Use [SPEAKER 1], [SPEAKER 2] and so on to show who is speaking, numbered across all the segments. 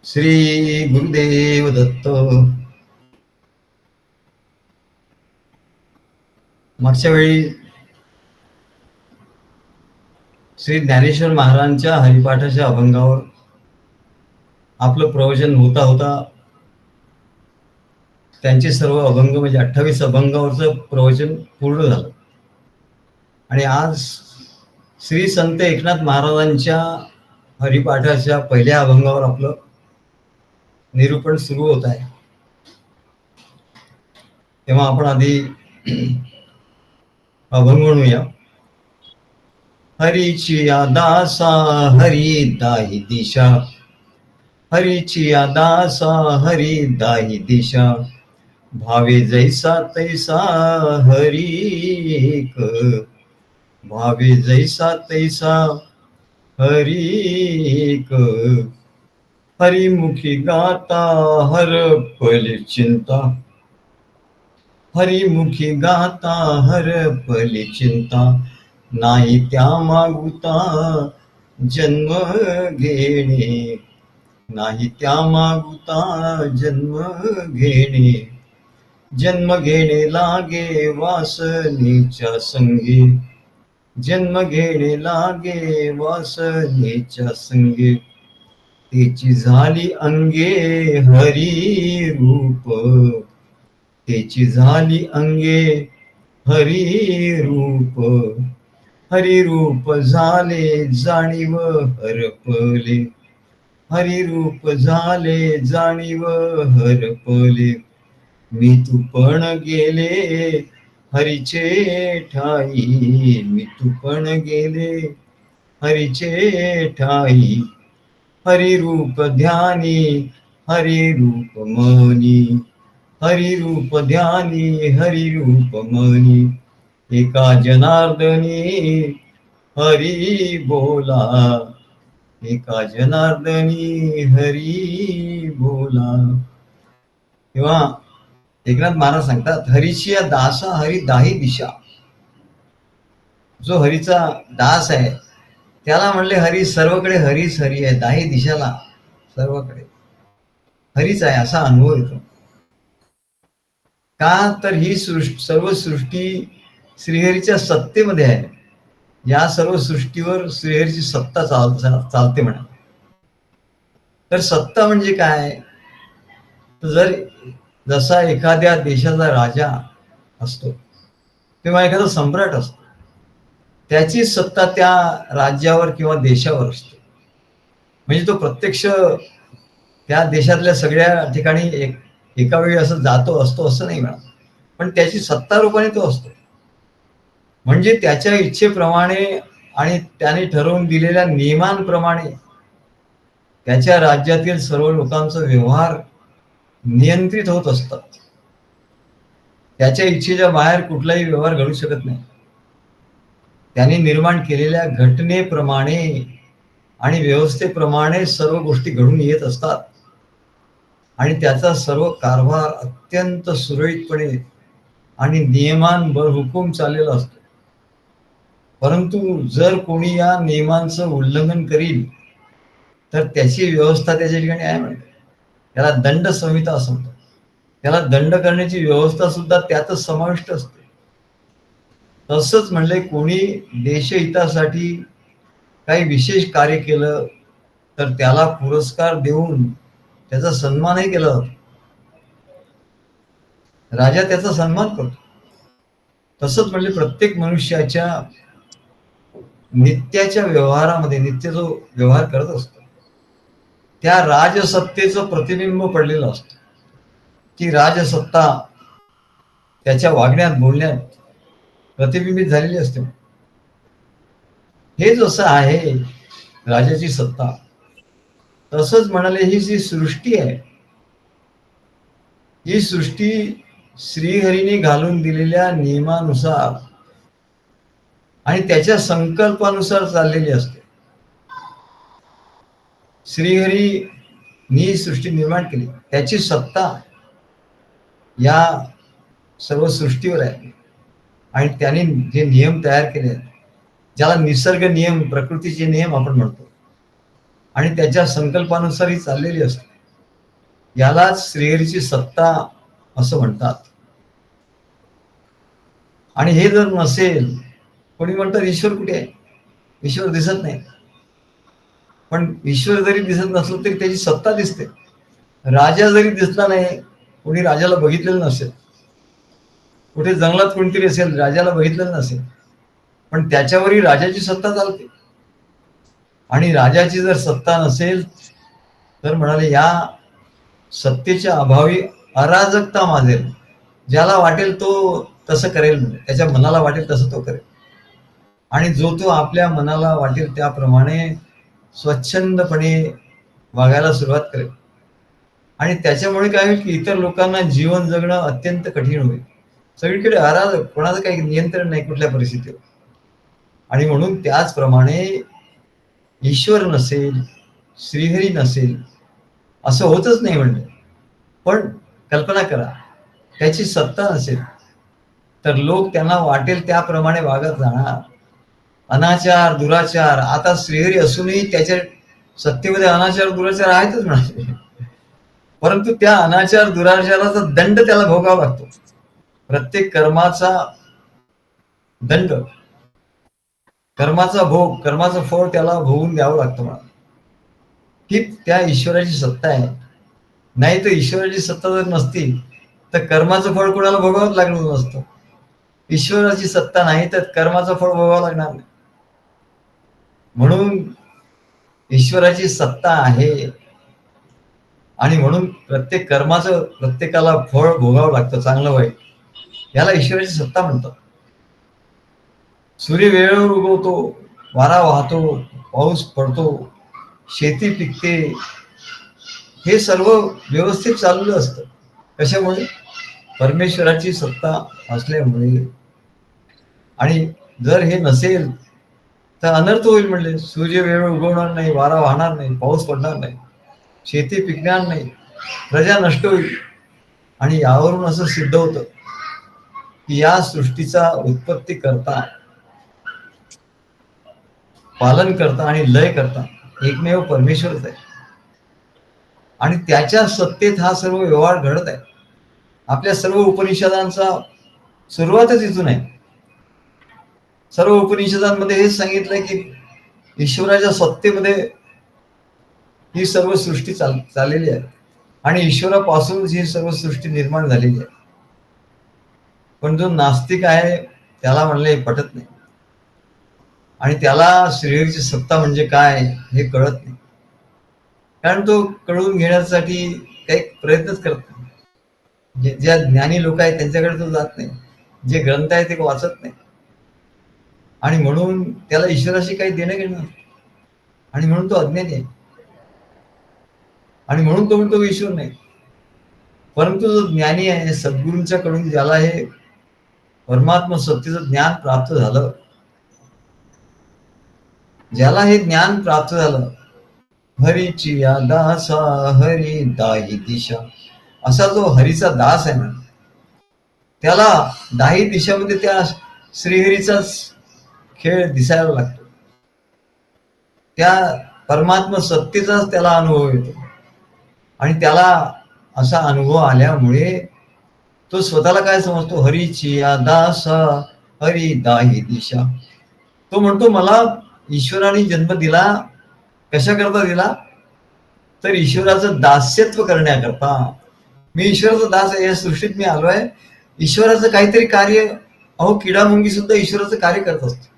[SPEAKER 1] श्री गुरुदेव दत्त. मागच्या वेळी श्री ज्ञानेश्वर महाराजांच्या हरिपाठाच्या अभंगावर आपलं प्रवचन होता होता त्यांचे सर्व अभंग म्हणजे 28 अभंगावरचं प्रवचन पूर्ण झालं. आणि आज श्री संत एकनाथ महाराजांच्या हरिपाठाच्या पहिल्या अभंगावर आपलं निरूपण सुरू होत आहे. तेव्हा आपण आधी अभंग म्हणूया. हरीची दासा हरी दाही दिशा, हरीची दासा हरी दाही दिशा, भावे जैसा तैसा हरीक, भावे जैसा तैसा हरीक. हरिमुखी गाता हर पल चिंता, हरिमुखी गाता हर पल चिंता, नाही त्या मागुता जन्म घेणे, नाही त्या मागुता जन्म घेणे. जन्म घेणे लागे वासनेच्या संगे, जन्म घेणे लागे वासनेच्या संगे, तेची झाली अंगे हरी रूप, तेची झाली अंगे हरी रूप. हरी रूप झाले जाणीव हरपले, हरी रूप झाले जाणीव हरपले. मी तू पण गेले हरीचे ठाई, मी तू पण गेले हरीचे ठाई. हरी रूप ध्यानी हरी रूप मनी, हरी रूप ध्यानी हरी रूप मनी. एका जनार्दनी हरी बोला, एका जनार्दनी हरी बोला. तेव्हा एकनाथ महाराज सांगतात, हरीची दासा हरी दाही दिशा. जो हरीचा दास आहे त्याला म्हणले हरी, सर्वकडे हरीच हरी आहे, दाही दिशाला सर्वकडे हरीच आहे असा अनुभव येतो. का तर ही सर्व सृष्टी श्रीहरीच्या सत्तेमध्ये आहे. या सर्व सृष्टीवर श्रीहरीची सत्ता चालते म्हणा. तर सत्ता म्हणजे काय? जर जसा एखाद्या देशाचा राजा असतो किंवा एखादा सम्राट असतो, त्याची सत्ता त्या राज्यावर किंवा देशावर असते. म्हणजे तो प्रत्यक्ष त्या देशातल्या सगळ्या ठिकाणी एका वेळी असं जातो असतो असं नाही म्हणा, पण त्याची सत्ता रूपाने तो असतो. म्हणजे त्याच्या इच्छेप्रमाणे आणि त्याने ठरवून दिलेल्या नियमांप्रमाणे त्याच्या राज्यातील सर्व लोकांचा व्यवहार नियंत्रित होत असतात. त्याच्या इच्छेच्या बाहेर कुठलाही व्यवहार घडू शकत नाही. त्यांनी निर्माण केलेल्या घटनेप्रमाणे आणि व्यवस्थेप्रमाणे सर्व गोष्टी घडून येत असतात आणि त्याचा सर्व कारभार अत्यंत सुरळीतपणे आणि नियमांवर हुकूम चाललेला असतो. परंतु जर कोणी या नियमांचं उल्लंघन करील तर त्याची व्यवस्था त्याच्या ठिकाणी आहे म्हणते. त्याला दंड संहिता असं म्हणतात. त्याला दंड करण्याची व्यवस्था सुद्धा त्यातच समाविष्ट असते. तसंच म्हणले, कोणी देशहितासाठी काही विशेष कार्य केलं तर त्याला पुरस्कार देऊन त्याचा सन्मानही केला जातो. राजा त्याचा सन्मान करतो. तसंच म्हणजे प्रत्येक मनुष्याच्या नित्याच्या व्यवहारामध्ये, नित्य जो व्यवहार करत असतो त्या राजसत्तेचं प्रतिबिंब पडलेलं असतं. ती राजसत्ता त्याच्या वागण्यात बोलण्यात प्रतिबिंबित झालेली असते. हे जसं आहे राजाची सत्ता, तसंच म्हणाले ही जी सृष्टी आहे, ही सृष्टी श्रीहरीने घालून दिलेल्या नियमानुसार आणि त्याच्या संकल्पानुसार चाललेली असते. श्रीहरीनी सृष्टी निर्माण केली, त्याची सत्ता या सर्व सृष्टीवर आहे आणि त्याने जे नियम तयार केले आहेत, ज्याला निसर्ग नियम, प्रकृतीचे नियम आपण म्हणतो, आणि त्याच्या संकल्पानुसार ही चाललेली असते. यालाच श्रीहरीची सत्ता असं म्हणतात. आणि हे जर नसेल, कोणी म्हणतात ईश्वर कुठे आहे, ईश्वर दिसत नाही. पण ईश्वर जरी दिसत नसलं तरी त्याची सत्ता दिसते. राजा जरी दिसला नाही, कोणी राजाला बघितलेलं नसेल, कुठे जंगलात कोणतरी असेल, राजाला बघितलेलं नसेल, पण त्याच्यावरही राजाची सत्ता चालते. आणि राजाची जर सत्ता नसेल तर म्हणाले या सत्तेच्या अभावी अराजकता माजेल. ज्याला वाटेल तो तसं करेल, म्हणजे त्याच्या मनाला वाटेल तसं तो करेल. आणि जो तो आपल्या मनाला वाटेल त्याप्रमाणे स्वच्छंदपणे वागायला सुरुवात करेल. आणि त्याच्यामुळे काय होईल की इतर लोकांना जीवन जगणं अत्यंत कठीण होईल. सगळीकडे अराजक, कोणाचं काही नियंत्रण नाही कुठल्या परिस्थितीवर. आणि म्हणून त्याचप्रमाणे ईश्वर नसेल, श्रीहरी नसेल, असं होतच नाही म्हणजे. पण कल्पना करा, त्याची सत्ता नसेल तर लोक त्यांना वाटेल त्याप्रमाणे वागत जाणार. अनाचार, दुराचार, आता श्रीहरी असूनही त्याच्या सत्तेमध्ये अनाचार दुराचार आहेतच म्हणाले. परंतु त्या अनाचार दुराचाराचा दंड त्याला भोगावा लागतो. प्रत्येक कर्माचा दंड, कर्माचा भोग, कर्माचं फळ त्याला भोगून द्यावं लागतं म्हणा. ही त्या ईश्वराची सत्ता आहे. नाही तर ईश्वराची सत्ता जर नसती तर कर्माचं फळ कोणाला भोगावंच लागलं नसतं. ईश्वराची सत्ता नाही तर कर्माचं फळ भोगावं लागणार नाही. म्हणून ईश्वराची सत्ता आहे आणि म्हणून प्रत्येक कर्माचं प्रत्येकाला फळ भोगावं लागतं, चांगलं वाईट. याला ईश्वराची सत्ता म्हणतात. सूर्य वेळेवर उगवतो, वारा वाहतो, पाऊस पडतो, शेती पिकते, हे सर्व व्यवस्थित चाललेलं असतं. कशामुळे? परमेश्वराची सत्ता असल्यामुळे. आणि जर हे नसेल तर अनर्थ होईल. म्हणले सूर्य वेळेवर उगवणार नाही, वारा वाहणार नाही, पाऊस पडणार नाही, शेती पिकणार नाही, प्रजा नष्ट होईल. आणि यावरून असं सिद्ध होतं की या सृष्टीचा उत्पत्ती करता, पालन करता आणि लय करता एकमेव परमेश्वरच आहे. आणि त्याच्या सत्तेत हा सर्व व्यवहार घडत आहे. आपल्या सर्व उपनिषदांचा सुरुवातच इथून आहे. सर्व उपनिषदांमध्ये हेच सांगितलंय की ईश्वराच्या सत्तेमध्ये ही सर्व सृष्टी चाललेली आहे आणि ईश्वरापासून ही सर्व सृष्टी निर्माण झालेली आहे. पण जो नास्तिक आहे त्याला म्हणले पटत नाही आणि त्याला श्रीहरीची सत्ता म्हणजे काय हे कळत नाही. कारण तो कळून घेण्यासाठी काही प्रयत्नच करत नाही. ज्या ज्ञानी लोक आहेत त्यांच्याकडे तो जात नाही, जे ग्रंथ आहे ते वाचत नाही. आणि म्हणून त्याला ईश्वराशी काही देणं घेणं, आणि म्हणून तो अज्ञानी आहे. आणि म्हणून तो म्हणतो ईश्वर नाही. परंतु जो ज्ञानी आहे, सद्गुरूंच्या कडून ज्याला हे परमात्मा सत्तेचं ज्ञान प्राप्त झालं, ज्याला हे ज्ञान प्राप्त झालं, हरीची या दासा हरी दाही दिशा, असा जो हरीचा दास आहे ना, त्याला दाही दिशामध्ये त्या श्रीहरीचाच खेळ दिसायला लागतो. त्या परमात्मा सत्तेचाच त्याला अनुभव येतो. आणि त्याला असा अनुभव आल्यामुळे तो स्वतःला काय समजतो? हरीची या दासा हरी दाही दिशा. तो म्हणतो मला ईश्वराने जन्म दिला, कशा करता दिला? तर ईश्वराचं दास्यत्व करण्याकरता. मी ईश्वराचा दास आहे, या सृष्टीत मी आलो आहे, ईश्वराचं काहीतरी कार्य. अहो किडा मुंगी सुद्धा ईश्वराचं कार्य करत असतो.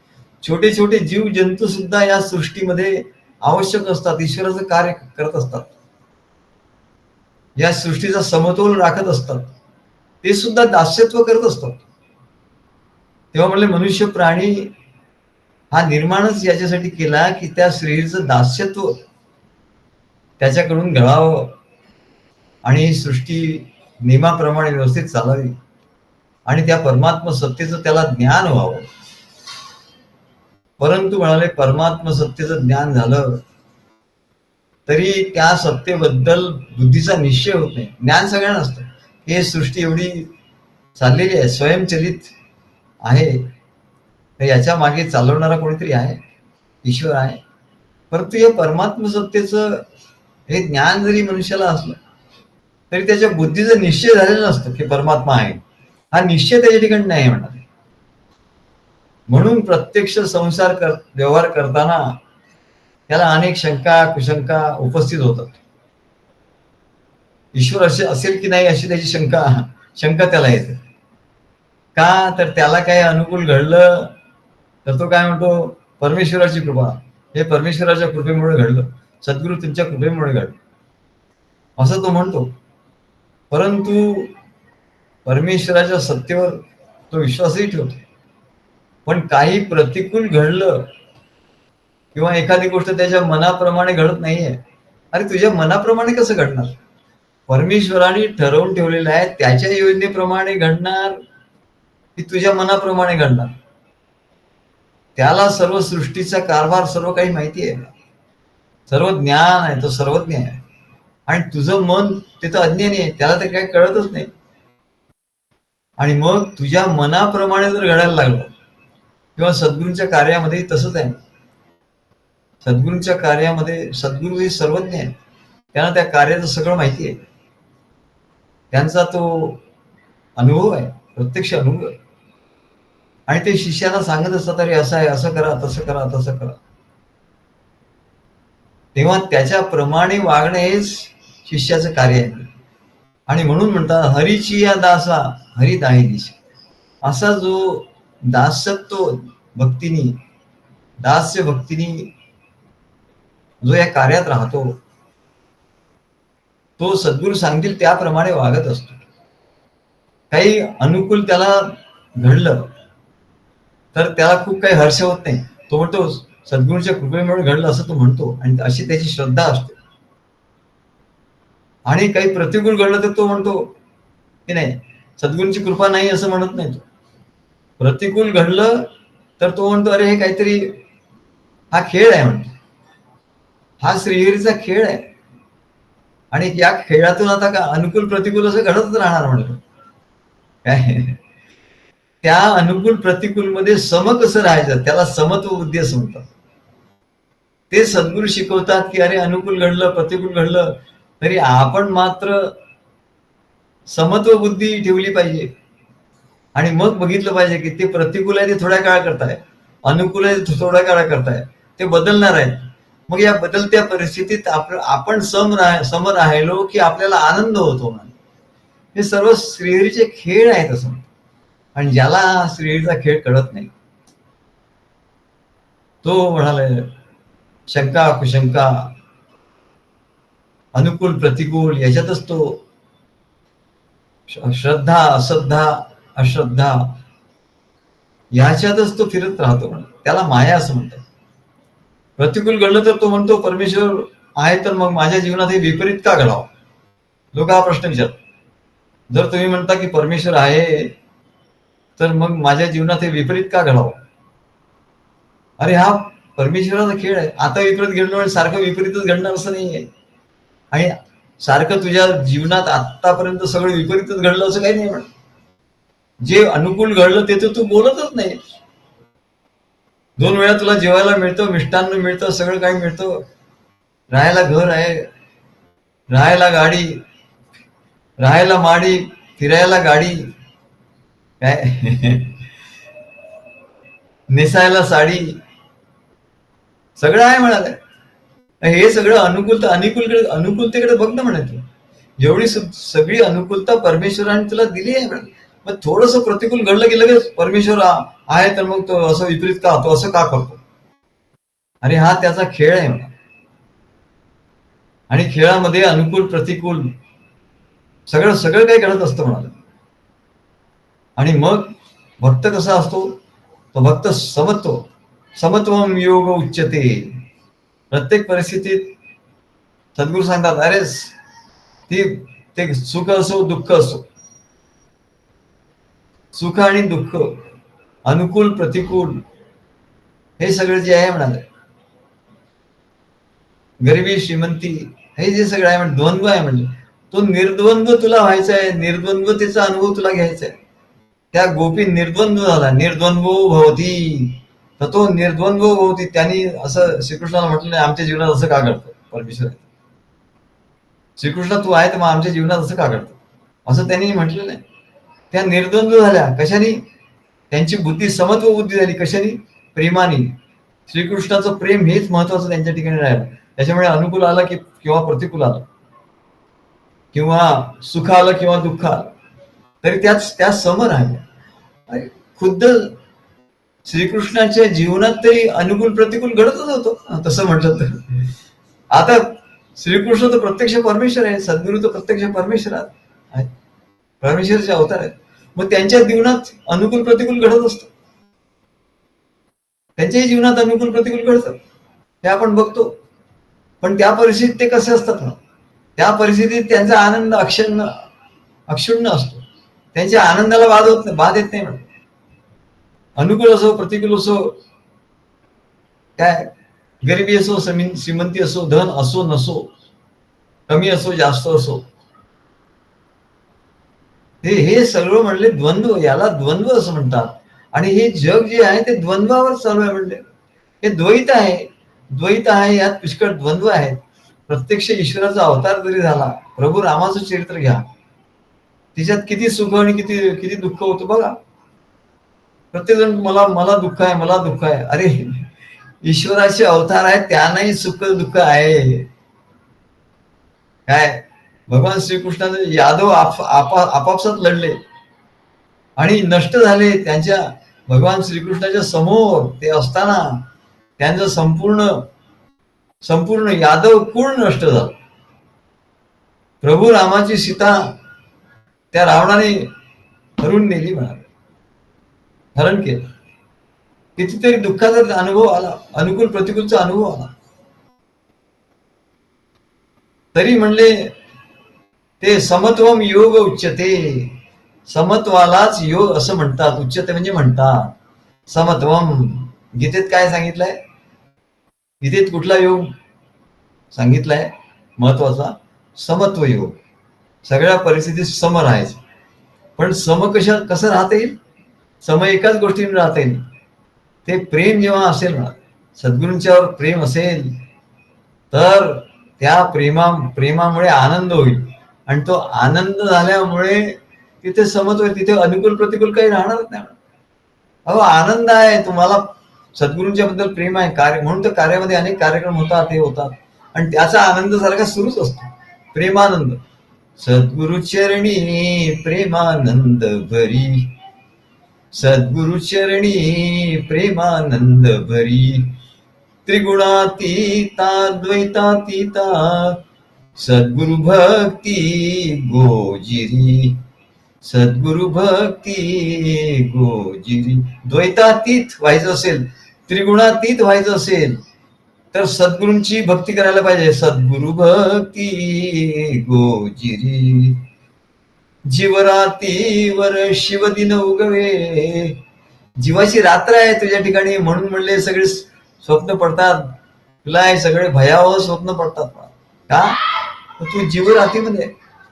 [SPEAKER 1] छोटे छोटे जीव जंतू सुद्धा या सृष्टीमध्ये आवश्यक असतात, ईश्वराचं कार्य करत असतात, या सृष्टीचा समतोल राखत असतात, ते सुद्धा दास्यत्व करत असतात. तेव्हा म्हणले मनुष्य प्राणी हा निर्माणच याच्यासाठी केला की त्या श्रीहरीचं दास्यत्व त्याच्याकडून घडावं आणि सृष्टी नियमाप्रमाणे व्यवस्थित चालावी आणि त्या परमात्मा सत्तेचं त्याला ज्ञान व्हावं. परंतु म्हणाले परमात्मा सत्तेचं ज्ञान झालं तरी त्या सत्तेबद्दल बुद्धीचा निश्चय होत नाही. ज्ञान सगळ्यांना असतं, हे सृष्टी एवढी चाललेली आहे, स्वयंचलित आहे, तर याच्या मागे चालवणारा कोणीतरी आहे, ईश्वर आहे. परंतु या परमात्मा सत्तेचं हे ज्ञान जरी मनुष्याला असलं तरी त्याच्या बुद्धीचा निश्चय झालेला नसतो की परमात्मा आहे. हा निश्चय त्याच्या ठिकाणी नाही म्हणणार. म्हणून प्रत्यक्ष संसार व्यवहार करताना त्याला अनेक शंका कुशंका उपस्थित होतात. ईश्वर असेल की नाही अशी त्याची शंका त्याला येते. का तर त्याला काही अनुकूल घडलं तर तो काय म्हणतो, परमेश्वराची कृपा, हे परमेश्वराच्या कृपेमुळे घडलं, सद्गुरू तुमच्या कृपेमुळे घडलं, असं तो म्हणतो. परंतु परमेश्वराच्या सत्तेवर तो विश्वासही ठेवतो. पण काही प्रतिकूल घडलं किंवा एखादी गोष्ट त्याच्या मनाप्रमाणे घडत नाहीये. अरे तुझ्या मनाप्रमाणे कसं घडणार? परमेश्वराने ठरवून ठेवलेलं आहे, त्याच्या योजनेप्रमाणे घडणार की तुझ्या मनाप्रमाणे घडणार? त्याला सर्व सृष्टीचा कारभार सर्व काही माहिती आहे, सर्व ज्ञान आहे, तो सर्वज्ञ आहे. आणि तुझं मन ते तर अज्ञानी आहे, त्याला तर काही कळतच नाही. आणि मग तुझ्या मनाप्रमाणे जर घडायला लागलं, किंवा सद्गुरूंच्या कार्यामध्ये तसंच आहे. सद्गुरूंच्या कार्यामध्ये सद्गुरू हे सर्वज्ञ आहे, त्यांना त्या कार्याचं सगळं माहिती आहे, त्यांचा तो अनुभव आहे, प्रत्यक्ष अनुभव आहे. आणि ते शिष्याला सांगत असतात, अरे असं आहे, असं करा, तसं करा, तसं करा. तेव्हा त्याच्याप्रमाणे वागणं हेच शिष्याचं कार्य आहे. आणि म्हणून म्हणतात, हरीची या दासा हरी दाही दिशा. असा जो दासत्व भक्तीनी, दास्य भक्तीनी जो या कार्यात राहतो, तो सद्गुरू सांगतील त्याप्रमाणे वागत असतो. काही अनुकूल त्याला घडलं तर त्याला खूप काही हर्ष होत नाही. तो म्हणतो सद्गुरूच्या कृपेमुळे घडलं असं तो म्हणतो, आणि अशी त्याची श्रद्धा असते. आणि काही प्रतिकूल घडलं तर तो म्हणतो की नाही, सद्गुरूंची कृपा नाही असं म्हणत नाही तो. प्रतिकूल घडलं तर तो म्हणतो, अरे हे काहीतरी, हा खेळ आहे म्हणतो, हा श्रीहरीचा खेळ आहे. आणि या खेळातून आता का अनुकूल प्रतिकूल असं घडतच राहणार म्हणतो. काय त्या अनुकूल प्रतिकूल मध्ये सम कसं राहायचं, त्याला समत्व बुद्धी असं म्हणतात. ते सद्गुरू शिकवतात की अरे अनुकूल घडलं प्रतिकूल घडलं तरी आपण मात्र समत्व बुद्धी ठेवली पाहिजे. आणि मग बघितलं पाहिजे की ते प्रतिकूल आहे ते थोड्या काळ करताय, अनुकूल आहे ते थोड्या काळ करताय, ते बदलणार आहे. मग या बदलत्या परिस्थितीत आपण सम राहिलो की आपल्याला आनंद होतो. हे सर्व श्रीहरीचे खेळ आहेत असं. आणि ज्याला श्रीहरीचा खेळ कळत नाही तो म्हणाला, शंका कुशंका, अनुकूल प्रतिकूल याच्यातच तो, श्रद्धा अश्रद्धा अश्रद्धा याच्यातच तो फिरत राहतो. त्याला माया असं म्हणतात. प्रतिकूल घडलं तर तो म्हणतो परमेश्वर आहे, तर मग माझ्या जीवनात हे विपरीत का घडावं? लोक हा प्रश्न विचारतात. जर तुम्ही म्हणता की परमेश्वर आहे तर मग माझ्या जीवनात हे विपरीत का घडावं? अरे हा परमेश्वराचा खेळ आहे. आता विपरीत घडलं म्हणजे सारखं विपरीतच घडणार असं नाहीये. आणि सारखं तुझ्या जीवनात आतापर्यंत सगळं विपरीतच घडलं असं काही नाही म्हणत. जे अनुकूल घडलं ते तर तू बोलतच नाही. 2 वेळा तुला जेवायला मिळतं, मिष्टान्न मिळतं, सगळं काही मिळतं, राहायला घर आहे, राहायला गाडी, राहायला माडी, फिरायला गाडी, काय नेसायला साडी, सगळं आहे म्हणाले. हे सगळं अनुकूलतेकडे बघ ना म्हणायचं. जेवढी सगळी अनुकूलता परमेश्वराने तुला दिली आहे म्हणाले. मग थोडस प्रतिकूल घडलं की लगेच परमेश्वर आहे तर मग तो असं विपरीत का होतो, असं का करतो? अरे हा त्याचा खेळ आहे म्हणा. आणि खेळामध्ये अनुकूल प्रतिकूल सगळं काही घडत असतं म्हणाले. आणि मग भक्त कसा असतो, तो भक्त समत्वम योग उच्चते. प्रत्येक परिस्थितीत सद्गुरू सांगतात, अरे ते सुख असो दुःख असो, सुख आणि दुःख, अनुकूल प्रतिकूल, हे सगळं जे आहे म्हणाले, गरिबी श्रीमंती, हे जे सगळं आहे म्हणजे द्वंद्व आहे. म्हणजे तो निर्द्वंद्व तुला व्हायचा आहे, निर्द्वंद्वतेचा अनुभव तुला घ्यायचा आहे. त्या गोपी निर्द्वंद्व झाला, निर्द्वंद्वो भवती, तर तो निर्द्वंद्व भवती. त्यांनी असं श्रीकृष्णाला म्हटलं नाही, आमच्या जीवनात असं का घडतं परमेश्वर. श्रीकृष्ण तू आहे तर मग आमच्या जीवनात असं का घडतं, असं त्यांनी म्हटलेलं आहे. त्या निर्द्वंद्व झाल्या कशाने, त्यांची बुद्धी समत्व बुद्धी झाली कशाने, प्रेमाने. श्रीकृष्णाचं प्रेम हेच महत्वाचं त्यांच्या ठिकाणी राहिलं. त्याच्यामुळे अनुकूल आलं की किंवा प्रतिकूल आलं, किंवा सुख आलं किंवा दुःख आलं, तरी त्या सम राहिल्या. खुद्द श्रीकृष्णाच्या जीवनात तरी अनुकूल प्रतिकूल घडतच होतो तसं म्हटलं तर. आता श्रीकृष्ण तर प्रत्यक्ष परमेश्वर आहे, सद्गुरू तर प्रत्यक्ष परमेश्वर आहे, परमेश्वराचे अवतार आहेत. मग त्यांच्या जीवनात अनुकूल प्रतिकूल घडत असतं, त्यांच्याही जीवनात अनुकूल प्रतिकूल घडतं, ते आपण बघतो. पण त्या परिस्थितीत ते कसे असतात ना, त्या परिस्थितीत त्यांचा आनंद अक्षुण्ण असतो, त्यांच्या आनंदाला बाध येत नाही म्हणून. अनुकूल असो प्रतिकूल असो, काय गरिबी असो श्रीमंती असो, धन असो नसो, कमी असो जास्त असो, हे सगळं म्हणले द्वंद्व, याला द्वंद्व असं म्हणतात. आणि हे जग जे आहे ते द्वंद्वावर चालू आहे म्हणले. हे द्वैत आहे, द्वैत आहे, यात पुष्कळ द्वंद्व आहेत. प्रत्यक्ष ईश्वराचा अवतार जरी झाला, प्रभू रामाचं चरित्र घ्या, तिच्यात किती सुख आणि किती किती दुःख होतं बघा. प्रत्येक जण मला दुःख आहे, मला दुःख आहे. अरे ईश्वराचे अवतार आहेत, त्यांनाही सुख दुःख आहे. काय भगवान श्रीकृष्णाचे यादव आपापसात लढले आणि नष्ट झाले. त्यांच्या भगवान श्रीकृष्णाच्या समोर ते असताना त्यांचं संपूर्ण यादव कुळ नष्ट झालं. प्रभू रामाची सीता त्या रावणाने हरून नेली म्हणाले, हरण केलं. कितीतरी दुःखाचा अनुभव आला, अनुकूल प्रतिकूलचा अनुभव आला, तरी म्हणले ते समत्वम योग उच्यते. समत्वालाच योग असं म्हणतात, उच्यते म्हणजे म्हणतात. समत्वम गीतेत काय सांगितलंय, गीतेत कुठला योग सांगितलाय महत्वाचा, समत्व योग. सगळ्या परिस्थितीत सम राहायचं. पण सम कसं राहता येईल, सम एकाच गोष्टीने राहता येईल, ते प्रेम जेव्हा असेल ना, सद्गुरूंच्यावर प्रेम असेल तर त्या प्रेमामुळे आनंद होईल. आणि तो आनंद झाल्यामुळे तिथे समत्व, तिथे अनुकूल प्रतिकूल काही राहणारच नाही. अहो आनंद आहे, तुम्हाला सद्गुरूंच्या बद्दल प्रेम आहे, कार्य म्हणून तर कार्यामध्ये अनेक कार्यक्रम होतात, हे होतात, आणि त्याचा आनंद सारखा सुरूच असतो, प्रेमानंद. सद्गुरु चरणी प्रेमानंद भरी, सद्गुरु चरणी प्रेमानंद भरी, त्रिगुणातीता द्वैतातीता सद्गुरु भक्ती गोजिरी, सद्गुरु भक्ती गोजिरी. द्वैतातीत व्हायचं असेल, त्रिगुणातीत व्हायचं असेल तर सद्गुरूंची भक्ती करायला पाहिजे. सद्गुरु भक्ती गोजिरी, जीवरातीवर शिवदिन उगवे. जीवाची रात्र आहे तुझ्या ठिकाणी, म्हणून म्हणले सगळे स्वप्न पडतात तुला, हे सगळे भयावह स्वप्न पडतात. का, तू जीवरातीमध्ये,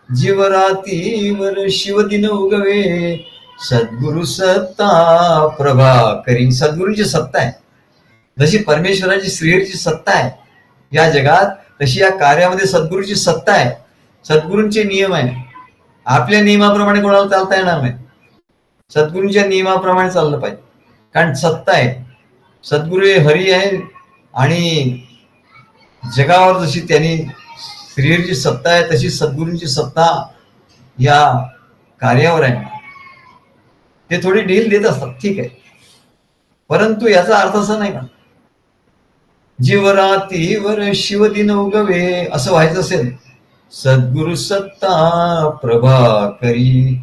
[SPEAKER 1] जीवरातीवर शिवदिन उगवे, सद्गुरु सत्ता प्रभा करी. सद्गुरूंची सत्ता आहे, जशी परमेश्वराची श्रीहरीची सत्ता आहे या जगात, तशी या कार्यामध्ये सद्गुरूची सत्ता आहे. सद्गुरूंचे नियम आहे, आपल्या नियमाप्रमाणे कोणाला चालता येणार नाही, सद्गुरूंच्या नियमाप्रमाणे चाललं पाहिजे, कारण सत्ता आहे. सद्गुरू हे हरी आहे, आणि जगावर जशी त्यांनी श्रीहरीची सत्ता आहे तशी सद्गुरूंची सत्ता या कार्यावर आहे. ते थोडी ढील देत असतात, ठीक आहे, परंतु याचा अर्थ असा नाही का जीवरातीवर शिवदिन उगवे असं व्हायचं असेल, सद्गुरु सत्ता प्रभा करी,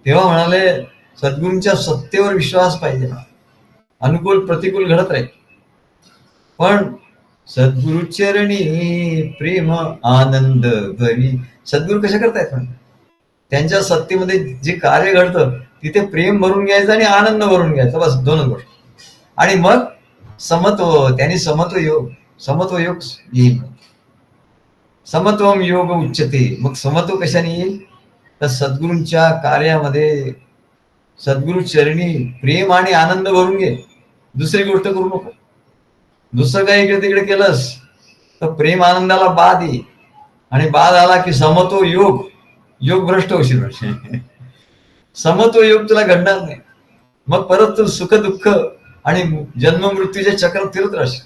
[SPEAKER 1] तेव्हा म्हणाले सद्गुरूंच्या सत्तेवर विश्वास पाहिजे. अनुकूल प्रतिकूल घडत राहील, पण सद्गुरु चरणी प्रेम आनंद भरी. सद्गुरू कशा करतायत, त्यांच्या सत्तेमध्ये जे कार्य घडतं तिथे प्रेम भरून घ्यायचं आणि आनंद भरून घ्यायचा, बस दोनच गोष्टी. आणि मग समत्व, त्यांनी समत्व योग येईल. समत्वम योग उच्चते. मग समत्व कशाने येईल, तर सद्गुरूंच्या कार्यामध्ये सद्गुरु चरणी प्रेम आणि आनंद भरून घे, दुसरी गोष्ट करू नको. दुसरं काही इकडे तिकडे केलंस तर प्रेम आनंदाला बाध येईल. आणि बाद आला की समतो योग, योग भ्रष्ट होशील. समत्व योग तुला घडणार नाही. मग परत तू सुख दुःख आणि जन्म मृत्यूच्या चक्रात फिरत राहशील.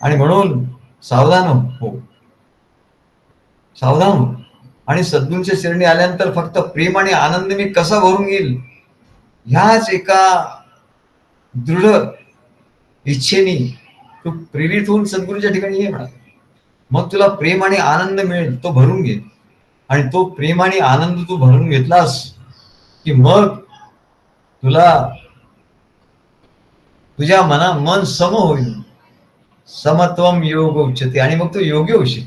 [SPEAKER 1] आणि म्हणून सावधान हो, सावधान हो. आणि सद्गुरूंच्या चरणी आल्यानंतर फक्त प्रेम आणि आनंद मी कसा भरून घेईल ह्याच एका दृढ इच्छेने तू प्रेरित होऊन सद्गुरूच्या ठिकाणी ये म्हणा. मग तुला प्रेम आणि आनंद मिळेल, तो भरून घे. आणि तो प्रेम आणि आनंद तू भरून घेतलास की मग तुला तुझ्या मन सम होईल. समत्वम योग उच्चते. आणि मग तू योगी होशील,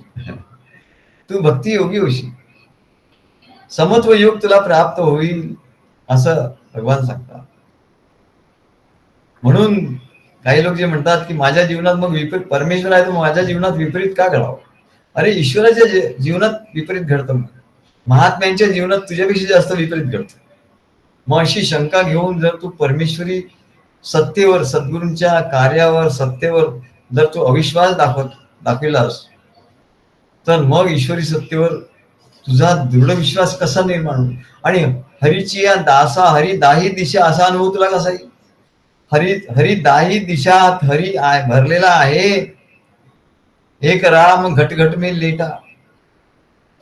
[SPEAKER 1] तू भक्ती योगी होशील. समत्व योग तुला प्राप्त होईल असं भगवान सांगतात. म्हणून काही लोक जे म्हणतात की माझ्या जीवनात मग विपरीत परमेश्वर आहे, तर माझ्या जीवनात विपरीत का घडावं. अरे ईश्वराच्या जीवनात विपरीत घडतं, महात्म्यांच्या जीवनात तुझ्यापेक्षा जास्त विपरीत घडतं. मग अशी शंका घेऊन जर तू परमेश्वरी सत्तेवर, सद्गुरूंच्या कार्यावर, सत्तेवर जर तू अविश्वास दाखविलास तर मग ईश्वरी सत्तेवर तुझा दृढ विश्वास कसा निर्माण होईल. आणि हरीची या दासा हरी दाही दिशा असा अनुभव तुला कसा येईल. हरी दाही दिशात हरी भरलेला आहे. एक राम घटघट में लेटा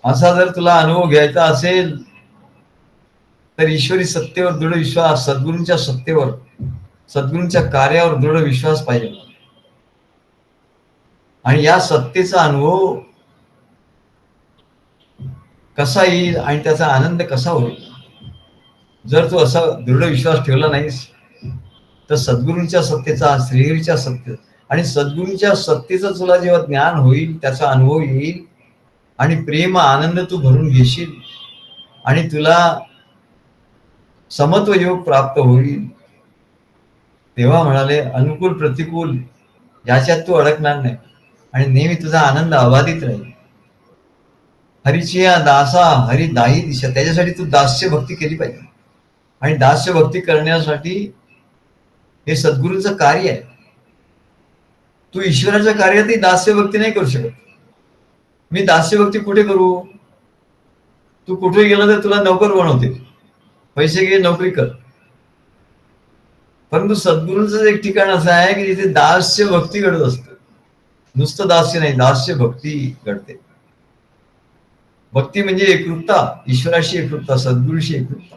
[SPEAKER 1] असा जर तुला अनुभव घ्यायचा असेल तर ईश्वरी सत्तेवर दृढ विश्वास, सद्गुरूंच्या सत्तेवर, सद्गुरूंच्या कार्यावर दृढ विश्वास पाहिजे. आणि या सत्तेचा अनुभव कसा येईल आणि त्याचा आनंद कसा होईल. जर तू असा दृढ विश्वास ठेवला नाहीस तर सद्गुरूंच्या सत्तेचा, श्रीहरीच्या सत्ते आणि सद्गुरूंच्या सत्तेचं तुला जेव्हा ज्ञान होईल, त्याचा अनुभव येईल आणि प्रेम आनंद तू भरून घेशील आणि तुला समत्व योग प्राप्त होईल, तेव्हा म्हणाले अनुकूल प्रतिकूल याच्यात तू अडकणार नाही आणि नेहमी तुझा आनंद अबाधित राहील. हरीची या दासा हरी दाही दिशा, त्याच्यासाठी तू दास्य भक्ती केली पाहिजे. आणि दास्य भक्ती करण्यासाठी हे सद्गुरूंचं कार्य आहे. तू ईश्वराच्या कार्यातही दास्य भक्ती नाही करू शकत. मी दास्य भक्ती कुठे करू. तू कुठे गेला तर तुला नोकर बनवते, पैसे घे नोकरी कर. परंतु सद्गुरूंचं एक ठिकाण असं आहे की जिथे दास्य भक्ती घडत असतं. नुसतं दास्य नाही, दास्य भक्ती घडते. भक्ती म्हणजे एकरूपता, ईश्वराशी एकरूपता, सद्गुरूशी एकरूपता.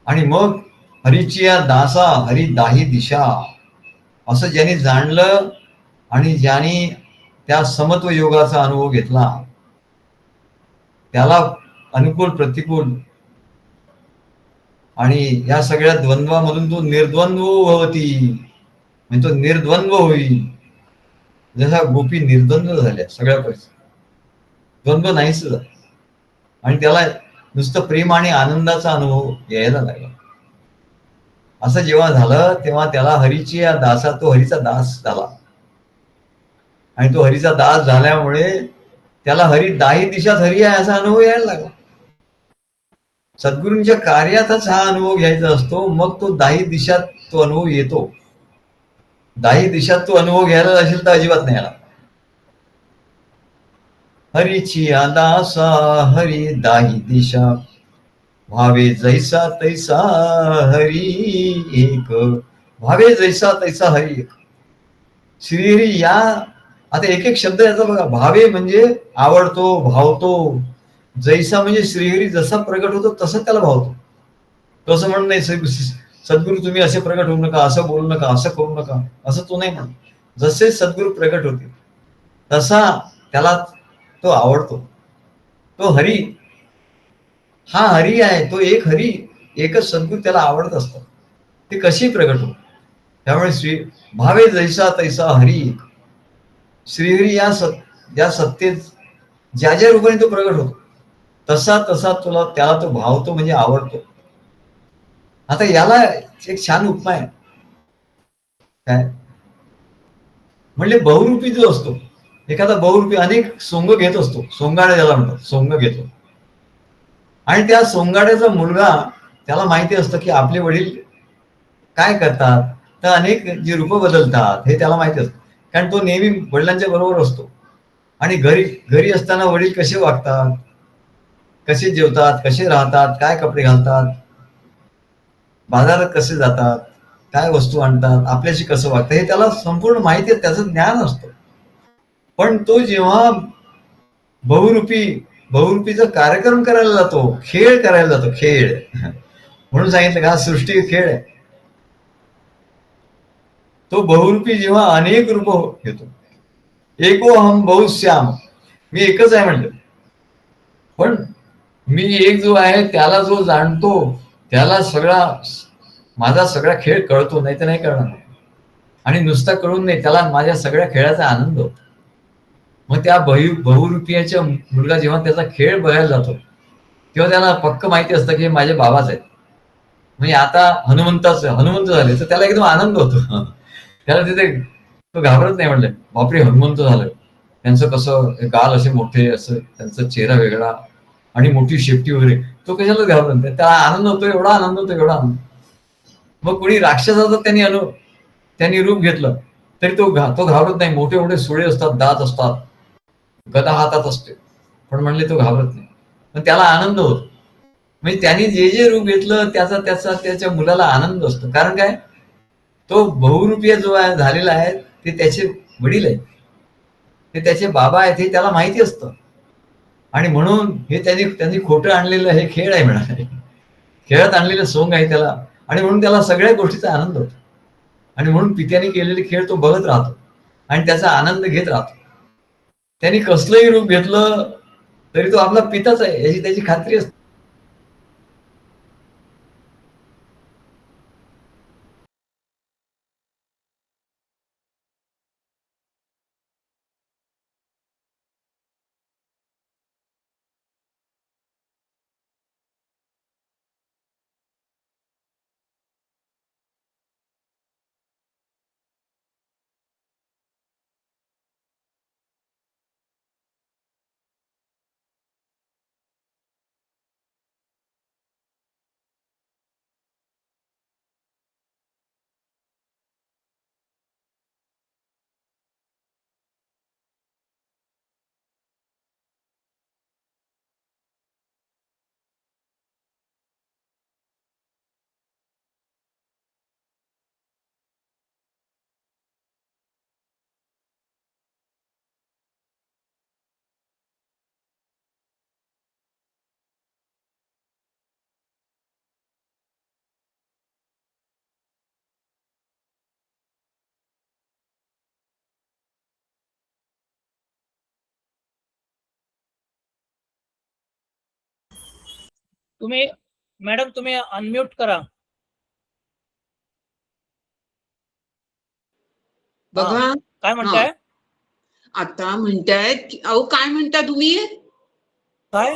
[SPEAKER 1] आणि मग हरीची या दासा हरी दाही दिशा असं ज्यांनी जाणलं आणि ज्यांनी त्या समत्व योगाचा अनुभव घेतला त्याला अनुकूल प्रतिकूल आणि या सगळ्या द्वंद्वामधून तो निर्द्वंद्व होती, म्हणजे तो निर्द्वंद्व होईल. जसा गोपी निर्द्वंद्व झाल्या सगळ्या परिस्थिती, द्वंद्व नाहीच झाला आणि त्याला नुसतं प्रेम आणि आनंदाचा अनुभव यायला लागला. असं जेव्हा झालं तेव्हा त्याला हरीची या दासा, तो हरीचा दास झाला. आणि तो हरीचा दास झाल्यामुळे त्याला हरी दाही दिशात हरी आहे असा अनुभव यायला लागला. सद्गुरूंच्या कार्यातच हा अनुभव घ्यायचा असतो. मग तो दाही दिशात तो अनुभव येतो. दाही दिशात तो अनुभव घ्यायला असेल तर अजिबात नाही आला. हरीची या दासा हरी दाही दिशा भावे जैसा तैसा हरी एक. भावे जैसा तैसा हरी एक. श्रीहरी या, आता एक एक शब्द याचा बघा. भावे म्हणजे आवडतो, भावतो. जैसा म्हणजे श्रीहरी जसा प्रगट होतो तसं त्याला भावतो. तो असं म्हणत नाही सद्गुरू तुम्ही असे प्रगट होऊ नका, असं बोलू नका, असं करू नका, असं तो नाही म्हणत. जसे सद्गुरू प्रगट होते तसा त्याला तो आवडतो. तो हरी हा हरी आहे, तो एक हरी, एकच सद्गुरू त्याला आवडत असतात. ते कशी प्रगट होत. त्यामुळे श्री भावे जैसा तैसा हरी एक. श्रीहरी या सत्तेत ज्या ज्या रूपाने तो प्रगट होतो तसा तसा त्याला तो भावतो, म्हणजे आवडतो. आता याला एक छान उपमा आहे. काय म्हणजे बहुरूपी जो असतो, एखादा बहुरूपी अनेक सोंग घेत असतो, सोंगाड्या ज्याला म्हणतात, सोंग घेतो. आणि त्या सोंगाड्याचा मुलगा त्याला माहिती असतं की आपले वडील काय करतात, तर अनेक जी रूप बदलतात हे त्याला माहिती असतं, कारण तो नेहमी वडिलांच्या बरोबर असतो. आणि घरी घरी असताना वडील कसे वागतात, कसे जेवतात, कसे राहतात, काय कपडे घालतात, बाजारात कसे जातात, काय वस्तू आणतात, आपल्याशी कसं वागतं, हे त्याला संपूर्ण माहिती आहे, त्याचं ज्ञान असतं. पण तो जेव्हा बहुरूपी बहुरूपीचा कार्यक्रम करायला जातो, खेळ करायला जातो, खेळ म्हणून सांगितलं का सृष्टी खेळ आहे. तो बहुरूपी जेव्हा अनेक रूप घेतो, एको हम बहुश्याम, मी एकच आहे म्हणलं, पण मी एक जो आहे त्याला जो जाणतो त्याला सगळा माझा सगळा खेळ कळतो, नाही तर नाही कळणार. आणि नुसता कळून नाही, त्याला माझ्या सगळ्या खेळाचा आनंद होतो. मग त्या बहुरूपियाच्या मुलगा जेव्हा त्याचा खेळ बघायला जातो तेव्हा त्याला पक्क माहिती असतं की हे माझे बाबाच आहेत. म्हणजे आता हनुमंत झाले तर त्याला एकदम आनंद होतो. त्याला तिथे तो घाबरत नाही, म्हणलं बापरे हनुमंत झालं, त्यांचं कसं गाल असे मोठे, असं त्यांचा चेहरा वेगळा आणि मोठी शेपटी वगैरे, तो कशाला घाबरत नाही, त्याला आनंद होतो, एवढा आनंद होतो, एवढा आनंद. मग कोणी राक्षसाचं त्यांनी रूप घेतलं तरी तो घाबरत नाही, मोठे मोठे सुळे असतात, दात असतात, गदा हातात असते, पण म्हणले तो घाबरत नाही, पण त्याला आनंद होतो. म्हणजे त्यांनी जे जे रूप घेतलं त्याचा त्याचा त्याच्या मुलाला आनंद असतो. कारण काय, तो बहुरूपीय जो आहे झालेला आहे ते त्याचे वडील आहेत, ते त्याचे बाबा आहेत, हे त्याला माहिती असतं. आणि म्हणून हे त्यांनी त्यांनी खोटं आणलेलं हे खेळ आहे म्हणाले, खेळात आणलेलं सोंग आहे त्याला, आणि म्हणून त्याला सगळ्या गोष्टीचा आनंद होतो. आणि म्हणून पित्याने केलेले खेळ तो बघत राहतो आणि त्याचा आनंद घेत राहतो. त्यांनी कसलंही रूप घेतलं तरी तो आपला पिताच आहे याची त्याची खात्री असते.
[SPEAKER 2] तुम्ही मॅडम तुम्ही अनम्यूट करा.
[SPEAKER 3] बघा
[SPEAKER 2] काय म्हणताय?
[SPEAKER 3] आता म्हणताय अहो काय म्हणता तुम्ही?
[SPEAKER 2] काय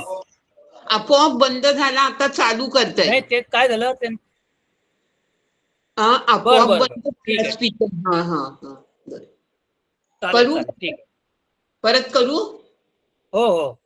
[SPEAKER 3] आपोआप बंद झाला, आता चालू करताय.
[SPEAKER 2] नाही ते काय झालं ते.
[SPEAKER 3] आपोआप
[SPEAKER 2] बर
[SPEAKER 3] बंद
[SPEAKER 2] ठीक
[SPEAKER 3] झाला
[SPEAKER 2] आहे,
[SPEAKER 3] स्पीकर. हा हा हा
[SPEAKER 2] चालेल
[SPEAKER 3] करू,
[SPEAKER 2] चालेल, ठीक आहे.
[SPEAKER 3] परत करू.
[SPEAKER 2] हो हो.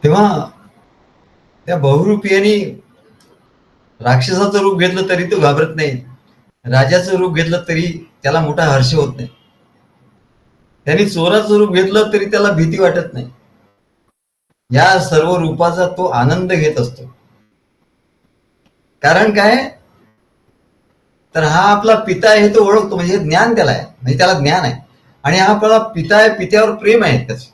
[SPEAKER 1] तेव्हा त्या बहुरूपियानी राक्षसाचं रूप घेतलं तरी तो घाबरत नाही, राजाचं रूप घेतलं तरी त्याला मोठा हर्ष होत नाही, त्यांनी चोराचं रूप घेतलं तरी त्याला भीती वाटत नाही. या सर्व रूपाचा तो आनंद घेत असतो. कारण काय, तर हा आपला पिता आहे हे तो ओळखतो, म्हणजे ज्ञान त्याला आहे, म्हणजे त्याला ज्ञान आहे. आणि हा आपला पिता आहे, पित्यावर प्रेम आहे त्याचं,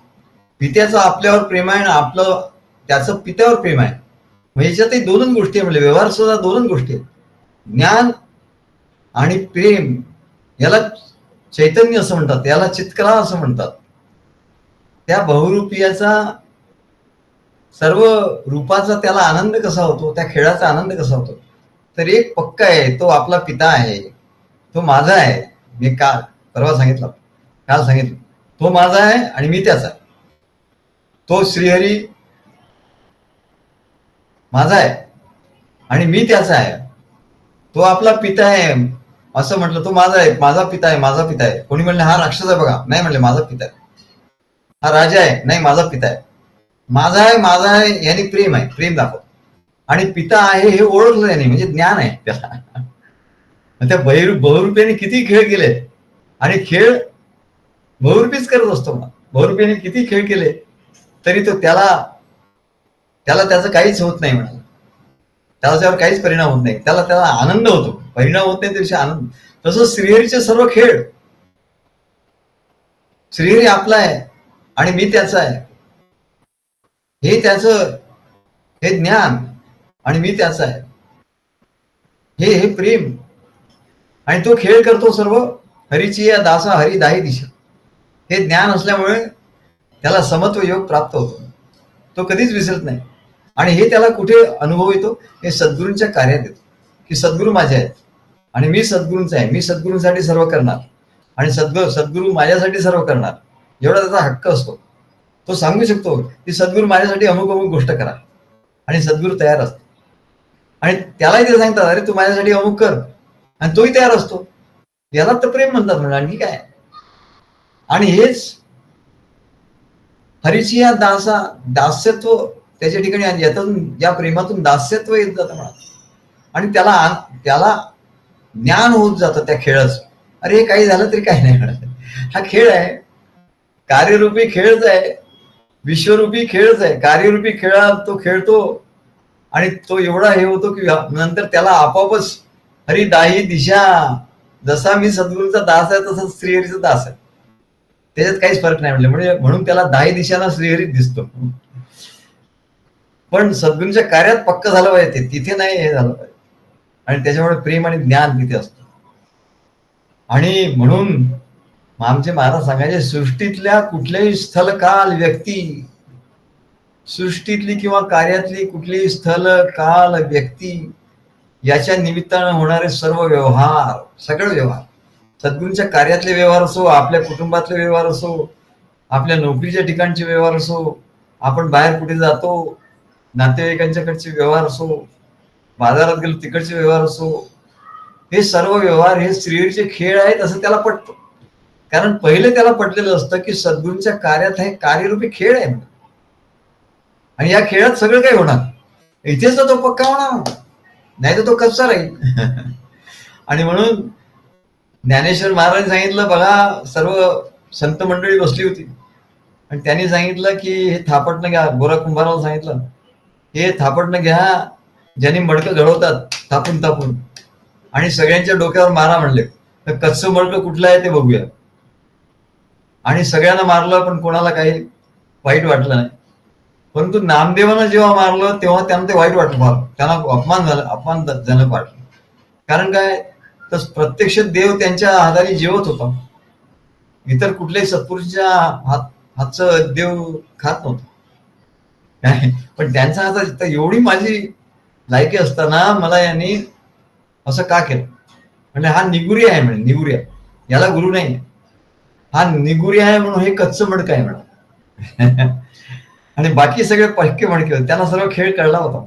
[SPEAKER 1] पित्याचं आपल्यावर प्रेम आहे आणि आपलं त्याचं पित्यावर प्रेम आहे. म्हणजे याच्यातही दोनच गोष्टी आहे, म्हणजे व्यवहार सुद्धा दोनच गोष्टी आहेत, ज्ञान आणि प्रेम. याला चैतन्य असं म्हणतात, याला चित्कला असं म्हणतात. त्या बहुरूपियाचा सर्व रूपाचा त्याला आनंद कसा होतो, त्या खेळाचा आनंद कसा होतो, तर एक पक्का आहे, तो आपला पिता आहे, तो माझा आहे. मी परवा सांगितलं, काल सांगितलं, तो माझा आहे आणि मी त्याचा. तो श्रीहरी माझा आहे आणि मी त्याचा आहे. तो आपला पिता आहे असं म्हटलं, तो माझा आहे, माझा पिता आहे, माझा पिता आहे. कोणी म्हणले हा राक्षस आहे बघा, नाही म्हणले माझा पिता आहे. हा राजा आहे, नाही माझा पिता आहे. माझा आहे, माझा आहे यांनी प्रेम आहे, प्रेम दाखवतो. आणि पिता आहे हे ओळखलं त्यांनी, म्हणजे ज्ञान आहे त्याला. त्या बहुरूपियाने किती खेळ केले, आणि खेळ बहुरूपीच करत असतो. बहुरूपियाने किती खेळ केले तरी तो त्याला त्याचं काहीच होत नाही म्हणाला, त्याच्यावर काहीच परिणाम होत नाही, त्याला आनंद होतो, परिणाम होत नाही त्याविषयी आनंद. तसंच श्रीहरीचे सर्व खेळ, श्रीहरी आपला आहे आणि मी त्याचा आहे, हे त्याचं हे ज्ञान आणि मी त्याचा आहे, हे प्रेम. आणि तो खेळ करतो सर्व. हरीची या दासा हरी दाही दिशा, हे ज्ञान असल्यामुळे त्याला समत्व योग प्राप्त होतो, तो कधीच विसरत नाही. आणि हे त्याला कुठे अनुभव येतो, हे सद्गुरूंच्या कार्यात येतो, की सद्गुरू माझे आहेत आणि मी सद्गुरूंचा आहे, मी सद्गुरूंसाठी सर्व करणार आणि सद्गुरू माझ्यासाठी सर्व करणार, एवढा त्याचा हक्क असतो. तो सांगू शकतो की सद्गुरू माझ्यासाठी अमुक अमुक गोष्ट करा, आणि सद्गुरू तयार असतो. आणि त्यालाही ते सांगतात, अरे तू माझ्यासाठी अमुक कर, आणि तोही तयार असतो. याला तर प्रेम म्हणतात म्हणजे, आणखी काय. आणि हेच हरीची या दास्यत्व त्याच्या ठिकाणी यातून, या प्रेमातून दास्यत्व येत जातं म्हणा. आणि त्याला ज्ञान होत जातं त्या खेळाचं. अरे हे काही झालं तरी काही नाही म्हणत, हा खेळ आहे, कार्यरूपी खेळच आहे, विश्वरूपी खेळच आहे. कार्यरूपी खेळात तो खेळतो आणि तो एवढा हे होतो की नंतर त्याला आपोआपच हरी दाही दिशा, जसा मी सद्गुरूचा दास आहे तसंच श्रीहरीचा दास आहे, त्याच्यात काहीच फरक नाही म्हणजे. म्हणून त्याला दाही दिशाना श्रीहरी दिसतो. पण सद्गुरूच्या कार्यात पक्क झालं पाहिजे, तिथे नाही हे झालं पाहिजे. आणि त्याच्यामुळे प्रेम आणि ज्ञान तिथे असतं. आणि म्हणून आमचे महाराज सांगायचे, सृष्टीतल्या कुठल्याही स्थल काल व्यक्ती, सृष्टीतली किंवा कार्यातली कुठलीही स्थल काल व्यक्ती, याच्या निमित्तानं होणारे सर्व व्यवहार, सगळे व्यवहार, सद्गुरूंच्या कार्यातले व्यवहार असो, आपल्या कुटुंबातले व्यवहार असो, आपल्या नोकरीच्या ठिकाणचे व्यवहार असो, आपण बाहेर कुठे जातो नातेवाईकांच्याकडचे व्यवहार असो, बाजारात गेलो तिकडचे व्यवहार असो, हे सर्व व्यवहार हे श्रीहरीचे खेळ आहेत असं त्याला पटतं. कारण पहिले त्याला पटलेलं असतं की सद्गुरूंच्या कार्यात हे कार्यरूपी खेळ आहे, आणि या खेळात सगळं काही होणार, इथेच तो पक्का होणार, नाही तर तो कच्चा राहील. आणि म्हणून ज्ञानेश्वर महाराजांनी सांगितलं, बघा सर्व संत मंडळी बसली होती आणि त्यांनी सांगितलं की हे थापटणं घ्या. गोरा कुंभाराला सांगितलं, हे थापटणं घ्या, ज्यांनी मडकं घडवतात थापून थापून, आणि सगळ्यांच्या डोक्यावर मारा म्हणले. तर कच्चं मडकं कुठलं आहे ते बघूया. आणि सगळ्यांना मारलं, पण कोणाला काही वाईट वाटलं नाही. परंतु नामदेवानं जेव्हा मारलं तेव्हा त्यांना ते वाईट वाटलं, त्यांना अपमानजनक वाटलं. कारण काय, तर प्रत्यक्ष देव त्यांच्या हाताने जेवत होता, इतर कुठल्याही सत्पुरुषाच्या हातचं देव खात नव्हतं. पण त्यांच्या हातात एवढी माझी लायकी असताना मला यांनी असं का केलं, म्हणजे हा निगुरी आहे म्हणे, निगुरी आहे, याला गुरु नाही, हा निगुरी आहे म्हणून हे कच्चं मडकं आहे म्हणा. आणि बाकी सगळे पक्के मडके होते, त्यांना सर्व खेळ कळला होता,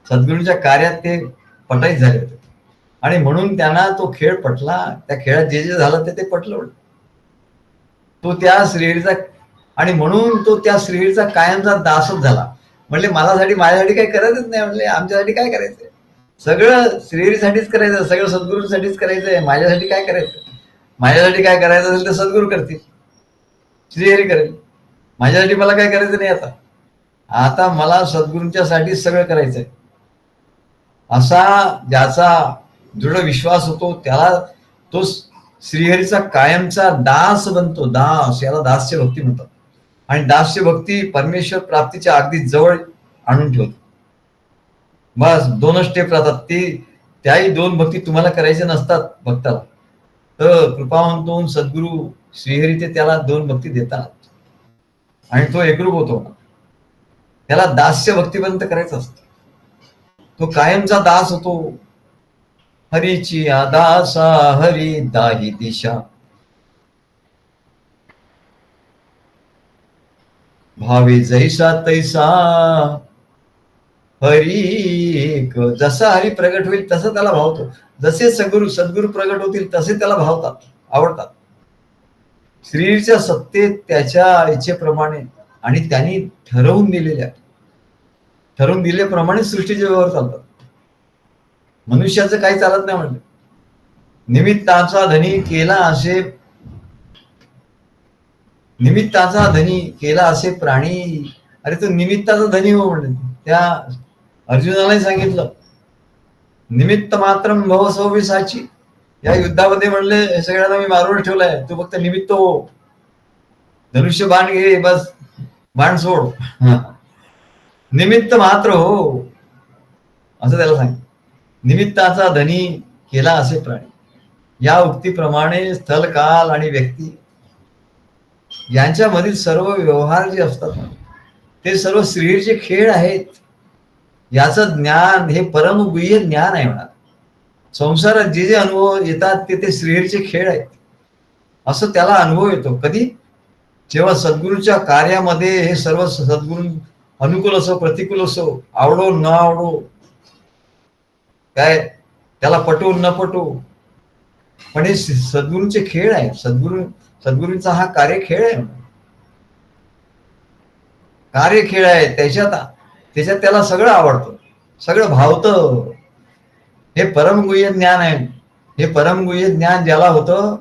[SPEAKER 1] सद्गुरूंच्या कार्यात ते पटाईत झाले होते. आणि म्हणून त्यांना तो खेळ पटला, त्या खेळात जे जे झालं ते पटलं. तो त्या श्रीहरीचा आणि म्हणून तो त्या श्रीहरीचा कायमचा दासच झाला. म्हणले माझ्यासाठी काही करायचंच नाही, म्हणले आमच्यासाठी काय करायचंय, सगळं श्रीहरीसाठीच करायचं, सगळं सद्गुरूसाठीच करायचंय, माझ्यासाठी काय करायचं, माझ्यासाठी काय करायचं असेल तर सद्गुरू करतील, श्रीहरी करेल, माझ्यासाठी मला काय करायचं नाही. आता मला सद्गुरूंच्या साठी सगळं करायचंय, असा ज्याचा दृढ विश्वास होतो त्याला तो श्रीहरीचा कायमचा दास बनतो. दास, याला दास्य भक्ती म्हणतात. आणि दास्य भक्ती परमेश्वर प्राप्तीच्या अगदी जवळ आणून ठेवतो. बस 2 स्टेप राहतात, त्याही 2 भक्ती तुम्हाला करायच्या नसतात भक्ताला, तर कृपावंतून सद्गुरू श्रीहरी ते त्याला 2 भक्ती देतात आणि तो एकरूप होतो. त्याला दास्य भक्तीपर्यंत करायचं असतं, तो कायमचा दास होतो. हरीची दासा हरी दाही दिशा, भावे जैसा तैसा हरी. जसा हरी प्रगट होईल तसं त्याला भावतो, जसे सद्गुरू प्रगट होतील तसे त्याला भावतात, आवडतात. श्रीच्या सत्तेत त्याच्या इच्छेप्रमाणे आणि त्यांनी ठरवून दिल्याप्रमाणे सृष्टीचे व्यवहार चालतात. मनुष्याचं काही चालत नाही. म्हणजे निमित्ताचा धनी केला असे प्राणी. अरे तो निमित्ताचा धनी हो म्हणले. त्या अर्जुनालाही सांगितलं, निमित्त मात्र भव सव्वीसाची. या युद्धामध्ये म्हणले सगळ्यांना मी मारून ठेवलाय, तू फक्त निमित्त हो, धनुष्य बाण घे, बस बाण सोड, निमित्त मात्र हो, असं त्याला सांगितलं. निमित्ताचा धनी केला असे प्राणी. या उक्तीप्रमाणे स्थल, काल आणि व्यक्ती यांच्यामधील सर्व व्यवहार जे असतात ते सर्व श्रीहरीचे खेळ आहेत. याचं ज्ञान हे परमगुह्य ज्ञान आहे. म्हणा, संसारात जे अनुभव येतात ते श्रीहरीचे खेळ आहेत, असं त्याला अनुभव येतो. कधी? जेव्हा सद्गुरूच्या कार्यामध्ये हे सर्व सद्गुरू अनुकूल असो प्रतिकूल असो, आवडो न आवडो, काय त्याला पटो न पटो, पण हे सद्गुरूंचे खेळ आहे. सद्गुरूंचा हा कार्यखेळ आहे, कार्यखेळ आहे. त्याच्यात त्याला सगळं आवडतं, सगळं भावतं. हे परमगुह्य ज्ञान आहे. हे परमगुह्य ज्ञान ज्याला होतं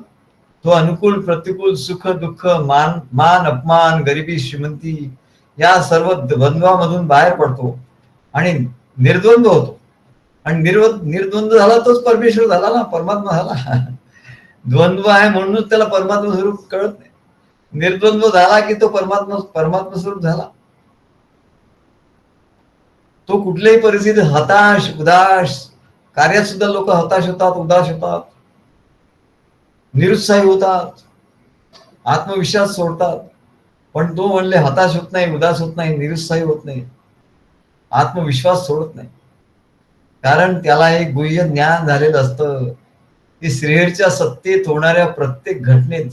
[SPEAKER 1] तो अनुकूल प्रतिकूल, सुख दुःख, मान अपमान, गरिबी श्रीमंती या सर्व द्वंद्वामधून बाहेर पडतो आणि निर्द्वंद्व होतो. आणि निर्द्वंद्व झाला तोच परमेश्वर झाला ना, परमात्मा झाला. द्वंद्व आहे म्हणूनच त्याला परमात्मा स्वरूप कळत नाही. निर्द्वंद्व झाला की तो परमात्मा स्वरूप झाला. तो कुठल्याही परिस्थितीत हताश, उदास, कार्यात सुद्धा लोक हताश होतात, उदास होतात, निरुत्साही होतात, आत्मविश्वास सोडतात. पण तो म्हणले हताश होत नाही, उदास होत नाही, निरुत्साही होत नाही, आत्मविश्वास सोडत नाही. कारण त्याला एक गुह्य ज्ञान झालेलं असतं की श्रीहरीच्या सत्तेत होणाऱ्या प्रत्येक घटनेत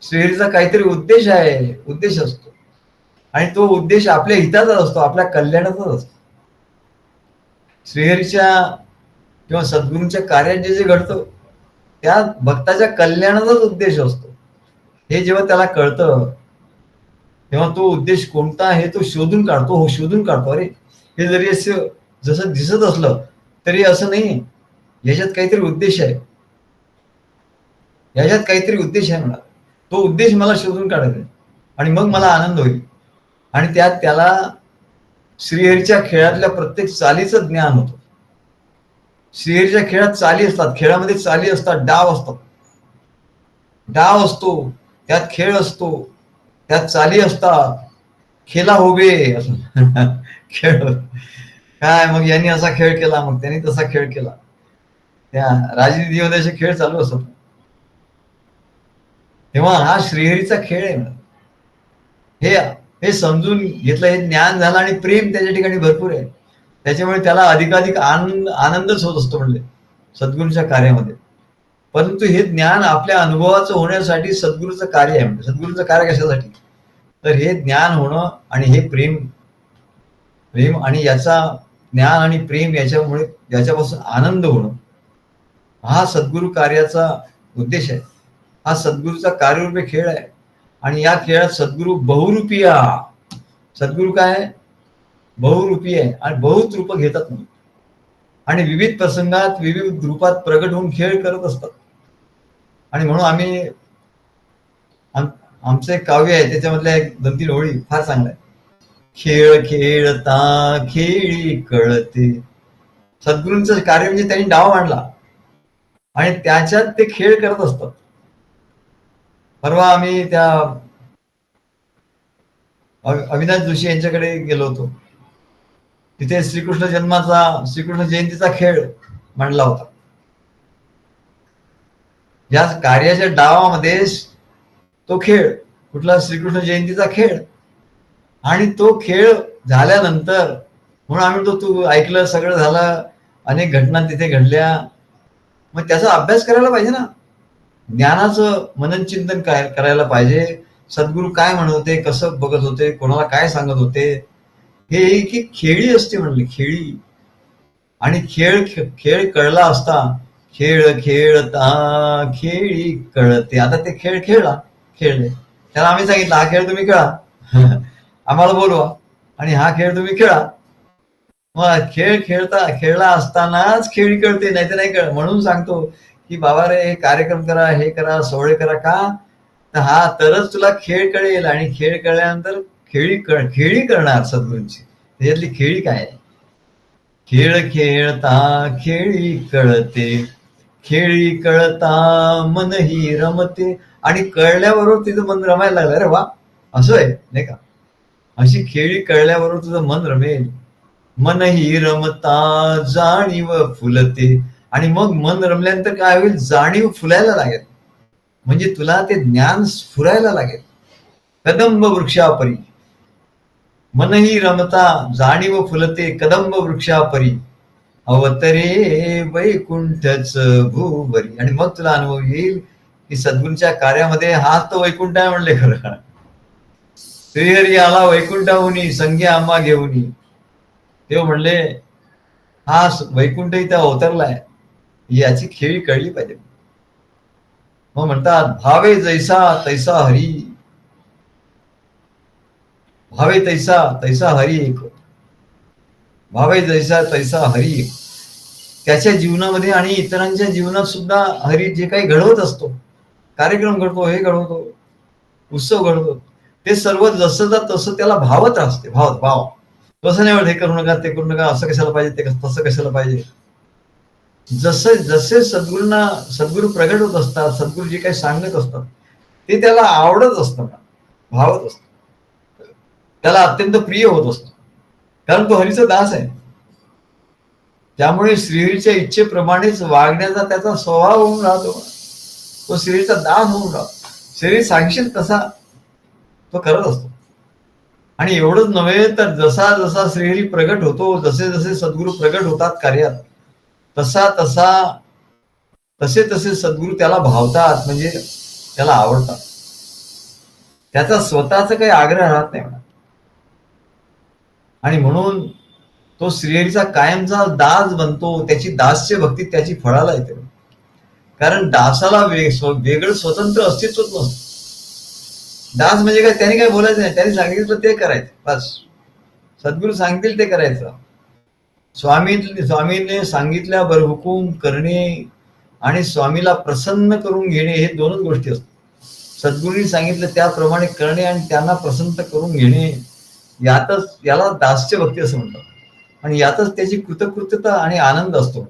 [SPEAKER 1] श्रीहरीचा काहीतरी उद्देश असतो. आणि तो उद्देश आपल्या हिताचाच असतो, आपल्या कल्याणाचाच असतो. श्रीहरीच्या किंवा सद्गुरूंच्या कार्यात जे घडतं त्या भक्ताच्या कल्याणाचाच उद्देश असतो. हे जेव्हा त्याला कळतं तेव्हा तो उद्देश कोणता आहे तो शोधून काढतो. अरे हे जरी असं जसं दिसत असलं तरी असं नाही, याच्यात काहीतरी उद्देश आहे, म्हणा. तो उद्देश मला शोधून काढायचा आणि मग मला आनंद होईल. आणि त्याला श्रीहरीच्या खेळातल्या प्रत्येक चालीचं ज्ञान होतं. श्रीहरीच्या खेळात चाली असतात, खेळामध्ये चाली असतात, डाव असतो, त्यात खेळ असतो, त्यात चाली असतात. खेळा होबे असं खेळ काय, मग यांनी असा खेळ केला, मग त्यांनी तसा खेळ केला. त्या राजनीतीमध्ये असे खेळ चालू असतात. तेव्हा हा श्रीहरीचा खेळ आहे. हे समजून घेतलं, हे ज्ञान झालं आणि प्रेम त्याच्या ठिकाणी भरपूर आहे. त्याच्यामुळे त्याला अधिकाधिक आनंदच होत असतो म्हणले सद्गुरूच्या कार्यामध्ये. परंतु हे ज्ञान आपल्या अनुभवाचं होण्यासाठी सद्गुरूचं कार्य आहे. म्हणजे सद्गुरूचं कार्य कशासाठी? तर हे ज्ञान होणं आणि हे प्रेम आणि याचा ज्ञान आणि प्रेम याच्यामुळे याच्यापासून आनंद होणं, हा सद्गुरू कार्याचा उद्देश आहे. हा सद्गुरूचा कार्यरूपी खेळ आहे. आणि या खेळात सद्गुरू बहुरूपी आहे. सद्गुरू काय बहुरूपी आहे आणि बहुत रूप घेतात म्हणून, आणि विविध प्रसंगात विविध रूपात प्रगट होऊन खेळ करत असतात. आणि म्हणून आम्ही आमचं एक काव्य आहे, त्याच्यामधल्या एक 2-3 ओळी फार चांगल्या आहे. खेळ खेळता खेळी कळते. सद्गुरूंचं कार्य म्हणजे त्यांनी डाव आणला आणि त्याच्यात ते खेळ करत असतात. परवा आम्ही त्या अविनाश जोशी यांच्याकडे गेलो होतो. तिथे श्रीकृष्ण जयंतीचा खेळ मांडला होता. या कार्याच्या डावामध्ये तो खेळ कुठला, श्रीकृष्ण जयंतीचा खेळ. आणि तो खेळ झाल्यानंतर म्हणून आम्ही तू ऐकलं, सगळं झालं, अनेक घटना तिथे घडल्या, मग त्याचा अभ्यास करायला पाहिजे ना. ज्ञानाचं मनन चिंतन करायला पाहिजे. सद्गुरू काय म्हणत होते, कसं बघत होते, कोणाला काय सांगत होते, हे की खेळी असते म्हणले, खेळी. आणि खेळ कळला असता. खेळ खेळता खेळी कळते. आता ते खेळले, त्याला आम्ही सांगितलं हा खेळ तुम्ही खेळा, आम्हाला बोलवा आणि हा खेळ तुम्ही खेळा. मग खेळला असतानाच खेळी कळते, नाही तर नाही कळ. म्हणून सांगतो की बाबा रे, हे कार्यक्रम करा, हे करा, सोहळे करा. का तर हा तरच तुला खेळ कळेल, आणि खेळ कळल्यानंतर खेळी करणार सद्गुरूंची. त्याच्यातली खेळी काय आहे. खेळ खेळता खेळी कळते, खेळी कळता मनही रमते. आणि कळल्याबरोबर तिचं मन रमायला लागलं. अरे वा, असं आहे नाही का. अशी खेळी कळल्याबरोबर तुझं मन रमेल. मनही रमता जाणीव फुलते. आणि मग मन रमल्यानंतर काय होईल, जाणीव फुलायला लागेल. म्हणजे तुला ते ज्ञान स्फुरायला लागेल. कदंब वृक्षापरी मनही रमता जाणीव फुलते, कदंब वृक्षापरी अवतरे वैकुंठच भूवरी. आणि मग तुला अनुभव येईल की सद्गुरूंच्या कार्यामध्ये हाच तो वैकुंठ आहे म्हणले खरं. श्रीहरी आला वैकुंठाहुनी, संज्ञा आम्हा घेऊनी. तेव्हा म्हणले हा वैकुंठ इथे अवतरलाय, याची खेळी कळली पाहिजे. मग म्हणतात भावे जैसा तैसा हरी, भावे तैसा हरी एक. भावे जैसा तैसा हरी एक. त्याच्या जीवनामध्ये आणि इतरांच्या जीवनात सुद्धा हरी जे काही घडवत असतो, कार्यक्रम घडतो, हे घडवतो, उत्सव घडतो, ते सर्व जसं तसं त्याला भावत असते. भाव तसं नाही वाटत हे करू नका, ते करू नका, असं कशाला पाहिजे, ते तसं कशाला पाहिजे. जसे सद्गुरू प्रगट होत असतात, सद्गुरू जे काही सांगत असतात ते त्याला आवडत असतं, भावत असत, त्याला अत्यंत प्रिय होत असत. कारण तो हरीचा दास आहे. त्यामुळे श्रीहरीच्या इच्छेप्रमाणेच वागण्याचा त्याचा स्वभाव होऊन राहतो. तो श्रीहरीचा दास होऊन राहतो. श्रीहरी सांगशील तसा तो करत असतो. आणि एवढंच नव्हे तर जसा जसा श्रीहरी प्रगट होतो, जसे जसे सद्गुरू प्रगट होतात कार्यात, तसे सद्गुरू त्याला भावतात, म्हणजे त्याला आवडतात. त्याचा स्वतःचा काही आग्रह राहत नाही म्हणा. आणि म्हणून तो श्रीहरीचा कायमचा दास बनतो. त्याची दास्य भक्ती त्याची फळाला येते. कारण दासाला वेगळं स्वतंत्र अस्तित्वच नसतं. दास म्हणजे काय, त्याने काय बोलायचं नाही, त्यांनी सांगितलं ते करायचं बस. सद्गुरू सांगतील ते करायचं. स्वामीने सांगितल्यावर हुकूम करणे आणि स्वामीला प्रसन्न करून घेणे हे दोनच गोष्टी असतात. सद्गुरूंनी सांगितलं त्याप्रमाणे करणे आणि त्यांना प्रसन्न करून घेणे, याला दास्य भक्ती असं म्हणतात. आणि यातच त्याची कृतकृत्यता आणि आनंद असतो.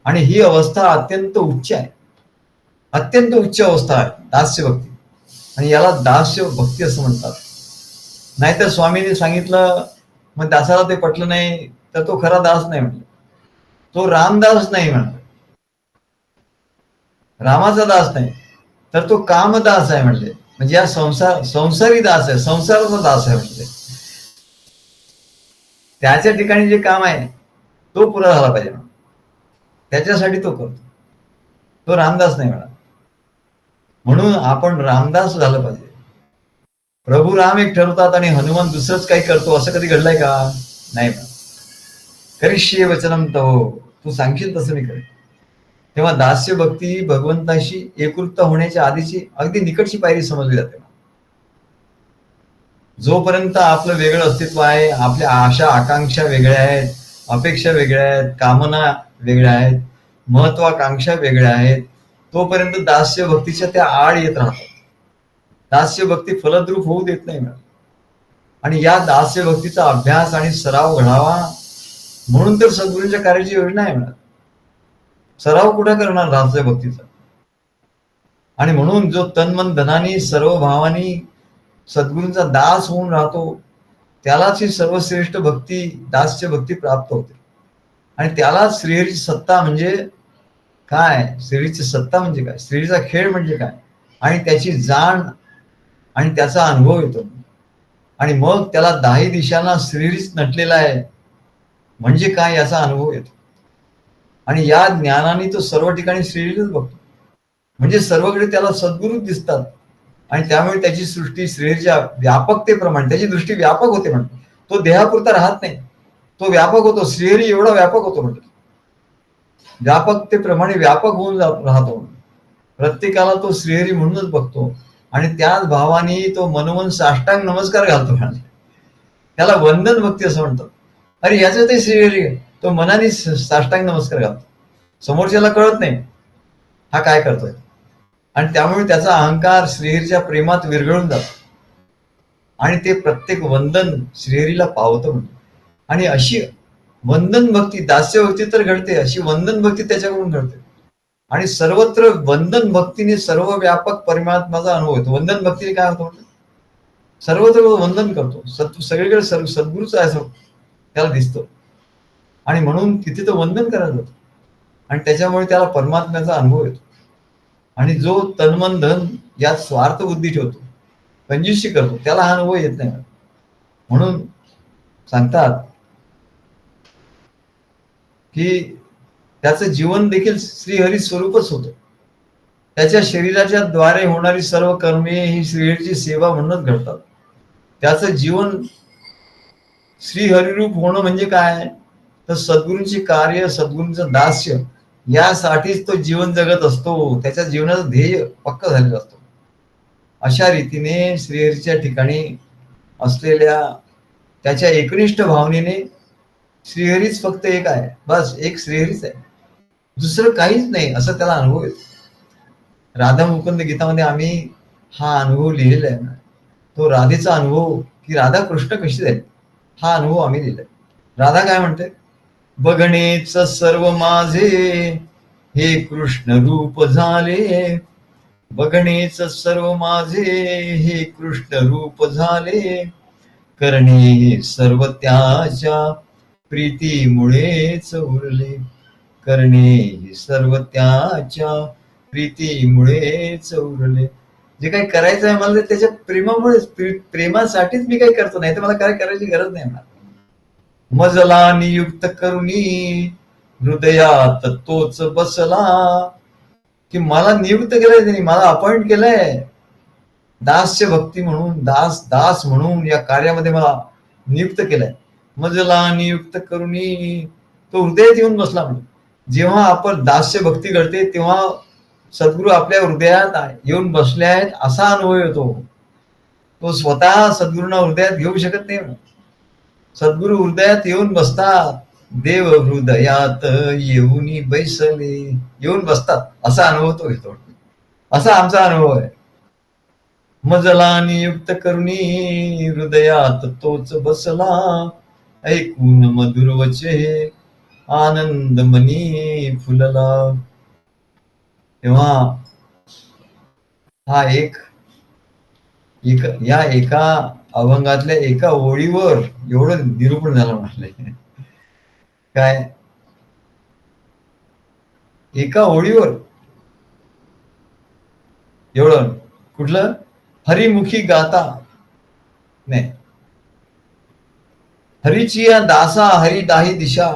[SPEAKER 1] आणि ही अवस्था अत्यंत उच्च आहे, अत्यंत उच्च अवस्था आहे दास्य भक्ती. आणि याला दास्य भक्ती असं म्हणतात. नाहीतर स्वामीने सांगितलं मग दासाला ते पटलं नाही तर तो खरा दास नाही म्हणले, तो रामदास नाही म्हणले, रामाचा दास नाही तर तो कामदास आहे म्हणले. म्हणजे या संसारी दास आहे, संसाराचा दास आहे म्हणले. त्याच्या ठिकाणी जे काम आहे तो पुरा झाला पाहिजे, त्याच्यासाठी तो करतो. तो रामदास नाही म्हणा. म्हणून आपण रामदास झालं पाहिजे. प्रभू राम एक ठरवतात आणि हनुमान दुसरंच काही करतो, असं कधी घडलंय का? नाही म्हणा. करिष्ये वचनम तव, तू सांगशील तसं मी करेन. तेव्हा दास्य भक्ती ही भगवंताशी एकरूपता होण्याच्या आधीची अगदी निकटची पायरी समजली जाते. जोपर्यंत आपलं वेगळं अस्तित्व आहे, आपल्या आशा आकांक्षा वेगळ्या आहेत, अपेक्षा वेगळ्या आहेत, कामना वेगळ्या आहेत, महत्वाकांक्षा वेगळ्या आहेत, तोपर्यंत दास्य भक्तीच्या त्या आड येत राहतात. दास्य भक्ती फलद्रूप होऊ देत नाही. आणि या दास्य भक्तीचा अभ्यास आणि सराव घडावा म्हणून तर सद्गुरूंच्या कार्याची योजना आहे. सराव कुठं करणार दास्य भक्तीचा? आणि म्हणून जो तन्मन धनानी सर्व भावानी सद्गुरूंचा दास होऊन राहतो त्यालाच ही सर्वश्रेष्ठ भक्ती दास्य भक्ती प्राप्त होते. आणि त्यालाच श्रीहरीची सत्ता म्हणजे काय, श्रीहरीची सत्ता म्हणजे काय, श्रीहरीचा खेळ म्हणजे काय, आणि त्याची जाण आणि त्याचा अनुभव येतो. आणि मग त्याला दाही दिशांना श्रीहरीच नटलेला आहे म्हणजे काय याचा अनुभव येतो. आणि या ज्ञानाने तो सर्व ठिकाणी श्रीहरीच बघतो. म्हणजे सर्वकडे त्याला सद्गुरूच दिसतात. आणि त्यामुळे त्याची सृष्टी श्रीहरीच्या व्यापकतेप्रमाणे त्याची दृष्टी व्यापक होते. म्हणतो तो देहापुरता राहत नाही, तो व्यापक होतो. श्रीहरी एवढा व्यापक होतो म्हणतो, व्यापकतेप्रमाणे व्यापक होऊन राहतो. प्रत्येकाला तो श्रीहरी म्हणूनच बघतो. आणि त्याच भावाने तो मनोमन साष्टांग नमस्कार घालतो. त्याला वंदन भक्ती असं म्हणतात. अरे याचं ते श्रीहरी तो मनाने साष्टांग नमस्कार घालतो. समोरच्याला कळत नाही हा काय करतोय. आणि त्यामुळे त्याचा अहंकार श्रीहरीच्या प्रेमात विरघळून जातो. आणि ते प्रत्येक वंदन श्रीहरीला पावतं म्हणतो. आणि अशी वंदन भक्ती दास्य भक्ती तर घडते, अशी वंदन भक्ती त्याच्याकडून घडते. आणि सर्वत्र वंदन भक्तीने सर्व व्यापक परमात्माचा अनुभव येतो. वंदन भक्तीने काय होतं, सर्वत्र वंदन करतो, सगळीकडे सद्गुरूचा असं त्याला दिसतो. आणि म्हणून तिथे तो वंदन करायला जातो. आणि त्याच्यामुळे त्याला परमात्म्याचा अनुभव येतो. आणि जो तन्मन धन यात स्वार्थ बुद्धी ठेवतो, कंजूसी करतो, त्याला हा अनुभव येत नाही. म्हणून सांगतात की त्याचं जीवन देखील श्रीहरी स्वरूपच होतं. त्याच्या शरीराच्या द्वारे होणारी सर्व कर्मे ही श्रीहरीची सेवा म्हणूनच घडतात. त्याचं जीवन श्रीहरिरूप होणं म्हणजे काय, तर सद्गुरूंची कार्य, सद्गुरूंचं दास्य यासाठीच तो जीवन जगत असतो. त्याच्या जीवनाचं ध्येय पक्क झालेलं असतो. अशा रीतीने श्रीहरीच्या ठिकाणी असलेल्या त्याच्या एकनिष्ठ भावनेने श्रीहरीच फक्त एक आहे, बस एक श्रीहरीच आहे, दुसरं काहीच नाही असं त्याला अनुभव येतो. राधा मुकुंद गीतामध्ये आम्ही हा अनुभव लिहिलेला आहे. तो राधेचा अनुभव की राधा कृष्ण कशी झाली हा अनुभव आम्ही लिहिलाय. राधा काय म्हणते, बघणेच सर्व माझे हे कृष्ण रूप झाले, बघणेच सर्व माझे हे कृष्ण रूप झाले, करणे सर्व त्याच्या प्रीतीमुळेच उरले, करणे सर्व त्याच्या प्रीतीमुळेच उरले. जे काही करायचं आहे मला त्याच्या प्रेमामुळेच, प्रेमासाठीच मी काही करतो, नाही तर मला काय करायची गरज नाही. मजला नियुक्त करुणी हृदयात तोच बसला, की मला नियुक्त केलंय त्यांनी, मला अपॉइंट केलंय दास्य भक्ती म्हणून, दास म्हणून या कार्यामध्ये मला नियुक्त केलंय. मजला नियुक्त करुणी तो हृदयात येऊन बसला. म्हणून जेव्हा आपण दास्य भक्ती घडते तेव्हा सद्गुरू आपल्या हृदयात येऊन बसले आहेत असा अनुभव येतो. तो स्वतः सद्गुरूंना हृदयात घेऊ शकत नाही. सद्गुरू हृदयात येऊन बसतात. देव हृदयात येऊन बैसले, येऊन बसतात असा अनुभव तो घेतो. असा आमचा अनुभव आहे. मजला नियुक्त करुणी हृदयात तोच बसला, ऐकून मधुर वचे आनंद मनी फुलला. तेव्हा हा या एका अभंगातल्या एका ओळीवर एवढं निरूपण झालं म्हटलंय. काय एका ओळीवर एवढं, कुठलं हरिमुखी गाता नाही, हरीची या दासा हरी दाही दिशा,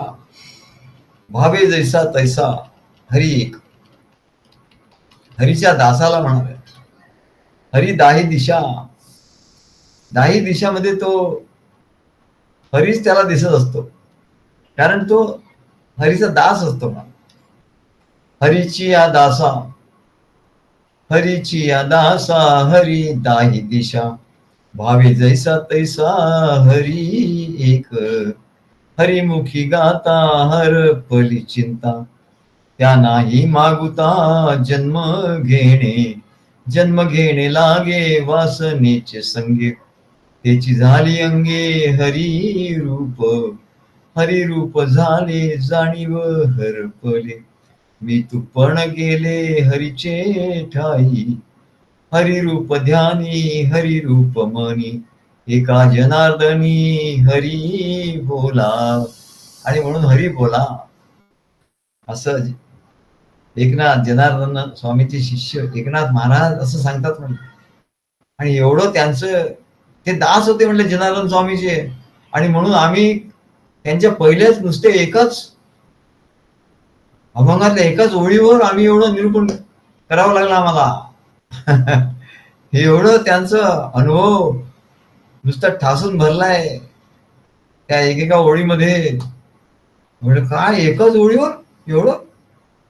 [SPEAKER 1] भावे जैसा तैसा हरी एक. हरीच्या दासाला म्हणाले हरी दाही दिशा. दाही दिशामध्ये तो हरीच त्याला दिसत असतो, कारण तो हरीचा दास असतो ना. हरीची या दासा, हरीची या दासा, हरी दाही दिशा, भावे जैसा तैसा हरी एक, हरिमुखी गाता हर पली चिंता, त्या नाही मागुता जन्म घेणे, जन्म घेणे लागे वासनेचे संगे, त्याची झाली अंगे हरी रूप, हरी रूप झाले जाणीव हरपले, मी तू पण गेले हरीचे ठाई, हरी रूप ध्यानी हरी रूप मनी, एका जनार्दनी हरी बोला. आणि म्हणून हरी बोला असं एकनाथ जनार्दन स्वामीचे शिष्य एकनाथ महाराज असं सांगतात म्हणून. आणि एवढं त्यांचं ते दास होते म्हणले जनार्दन स्वामीचे. आणि म्हणून आम्ही त्यांच्या पहिल्याच नुसते एकाच अभंगातल्या एकाच ओळीवर आम्ही एवढं निरूपण करावं लागलं आम्हाला. हे एवढं त्यांचं अनुभव नुसता ठासून भरलाय त्या एकेका ओळीमध्ये. म्हणजे काय एकाच ओळीवर एवढं,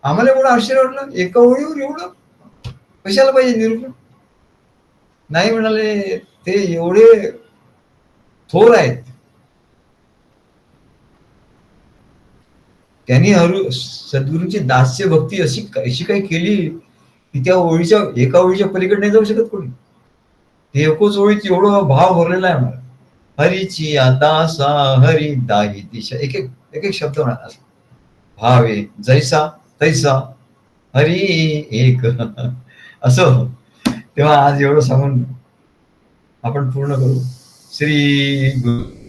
[SPEAKER 1] आम्हाला एवढं आश्चर्य वाटलं, एका ओळीवर एवढं कशाला पाहिजे निरूपण. नाही म्हणाले ते एवढे थोर आहेत. त्यांनी सद्गुरूंची दास्य भक्ती अशी अशी काही केली की त्या ओळीच्या एका ओळीच्या पलीकडे नाही जाऊ शकत कोणी. ते एकच ओळीत एवढं भाव भरलेला आहे मला. हरीची दासा हरी दाही दिशा, एक एक एक एक शब्द म्हणा, भावे जैसा तैसा हरी एक असं. तेव्हा आज एवढं सांगून आपण पूर्ण करू. श्री गुरु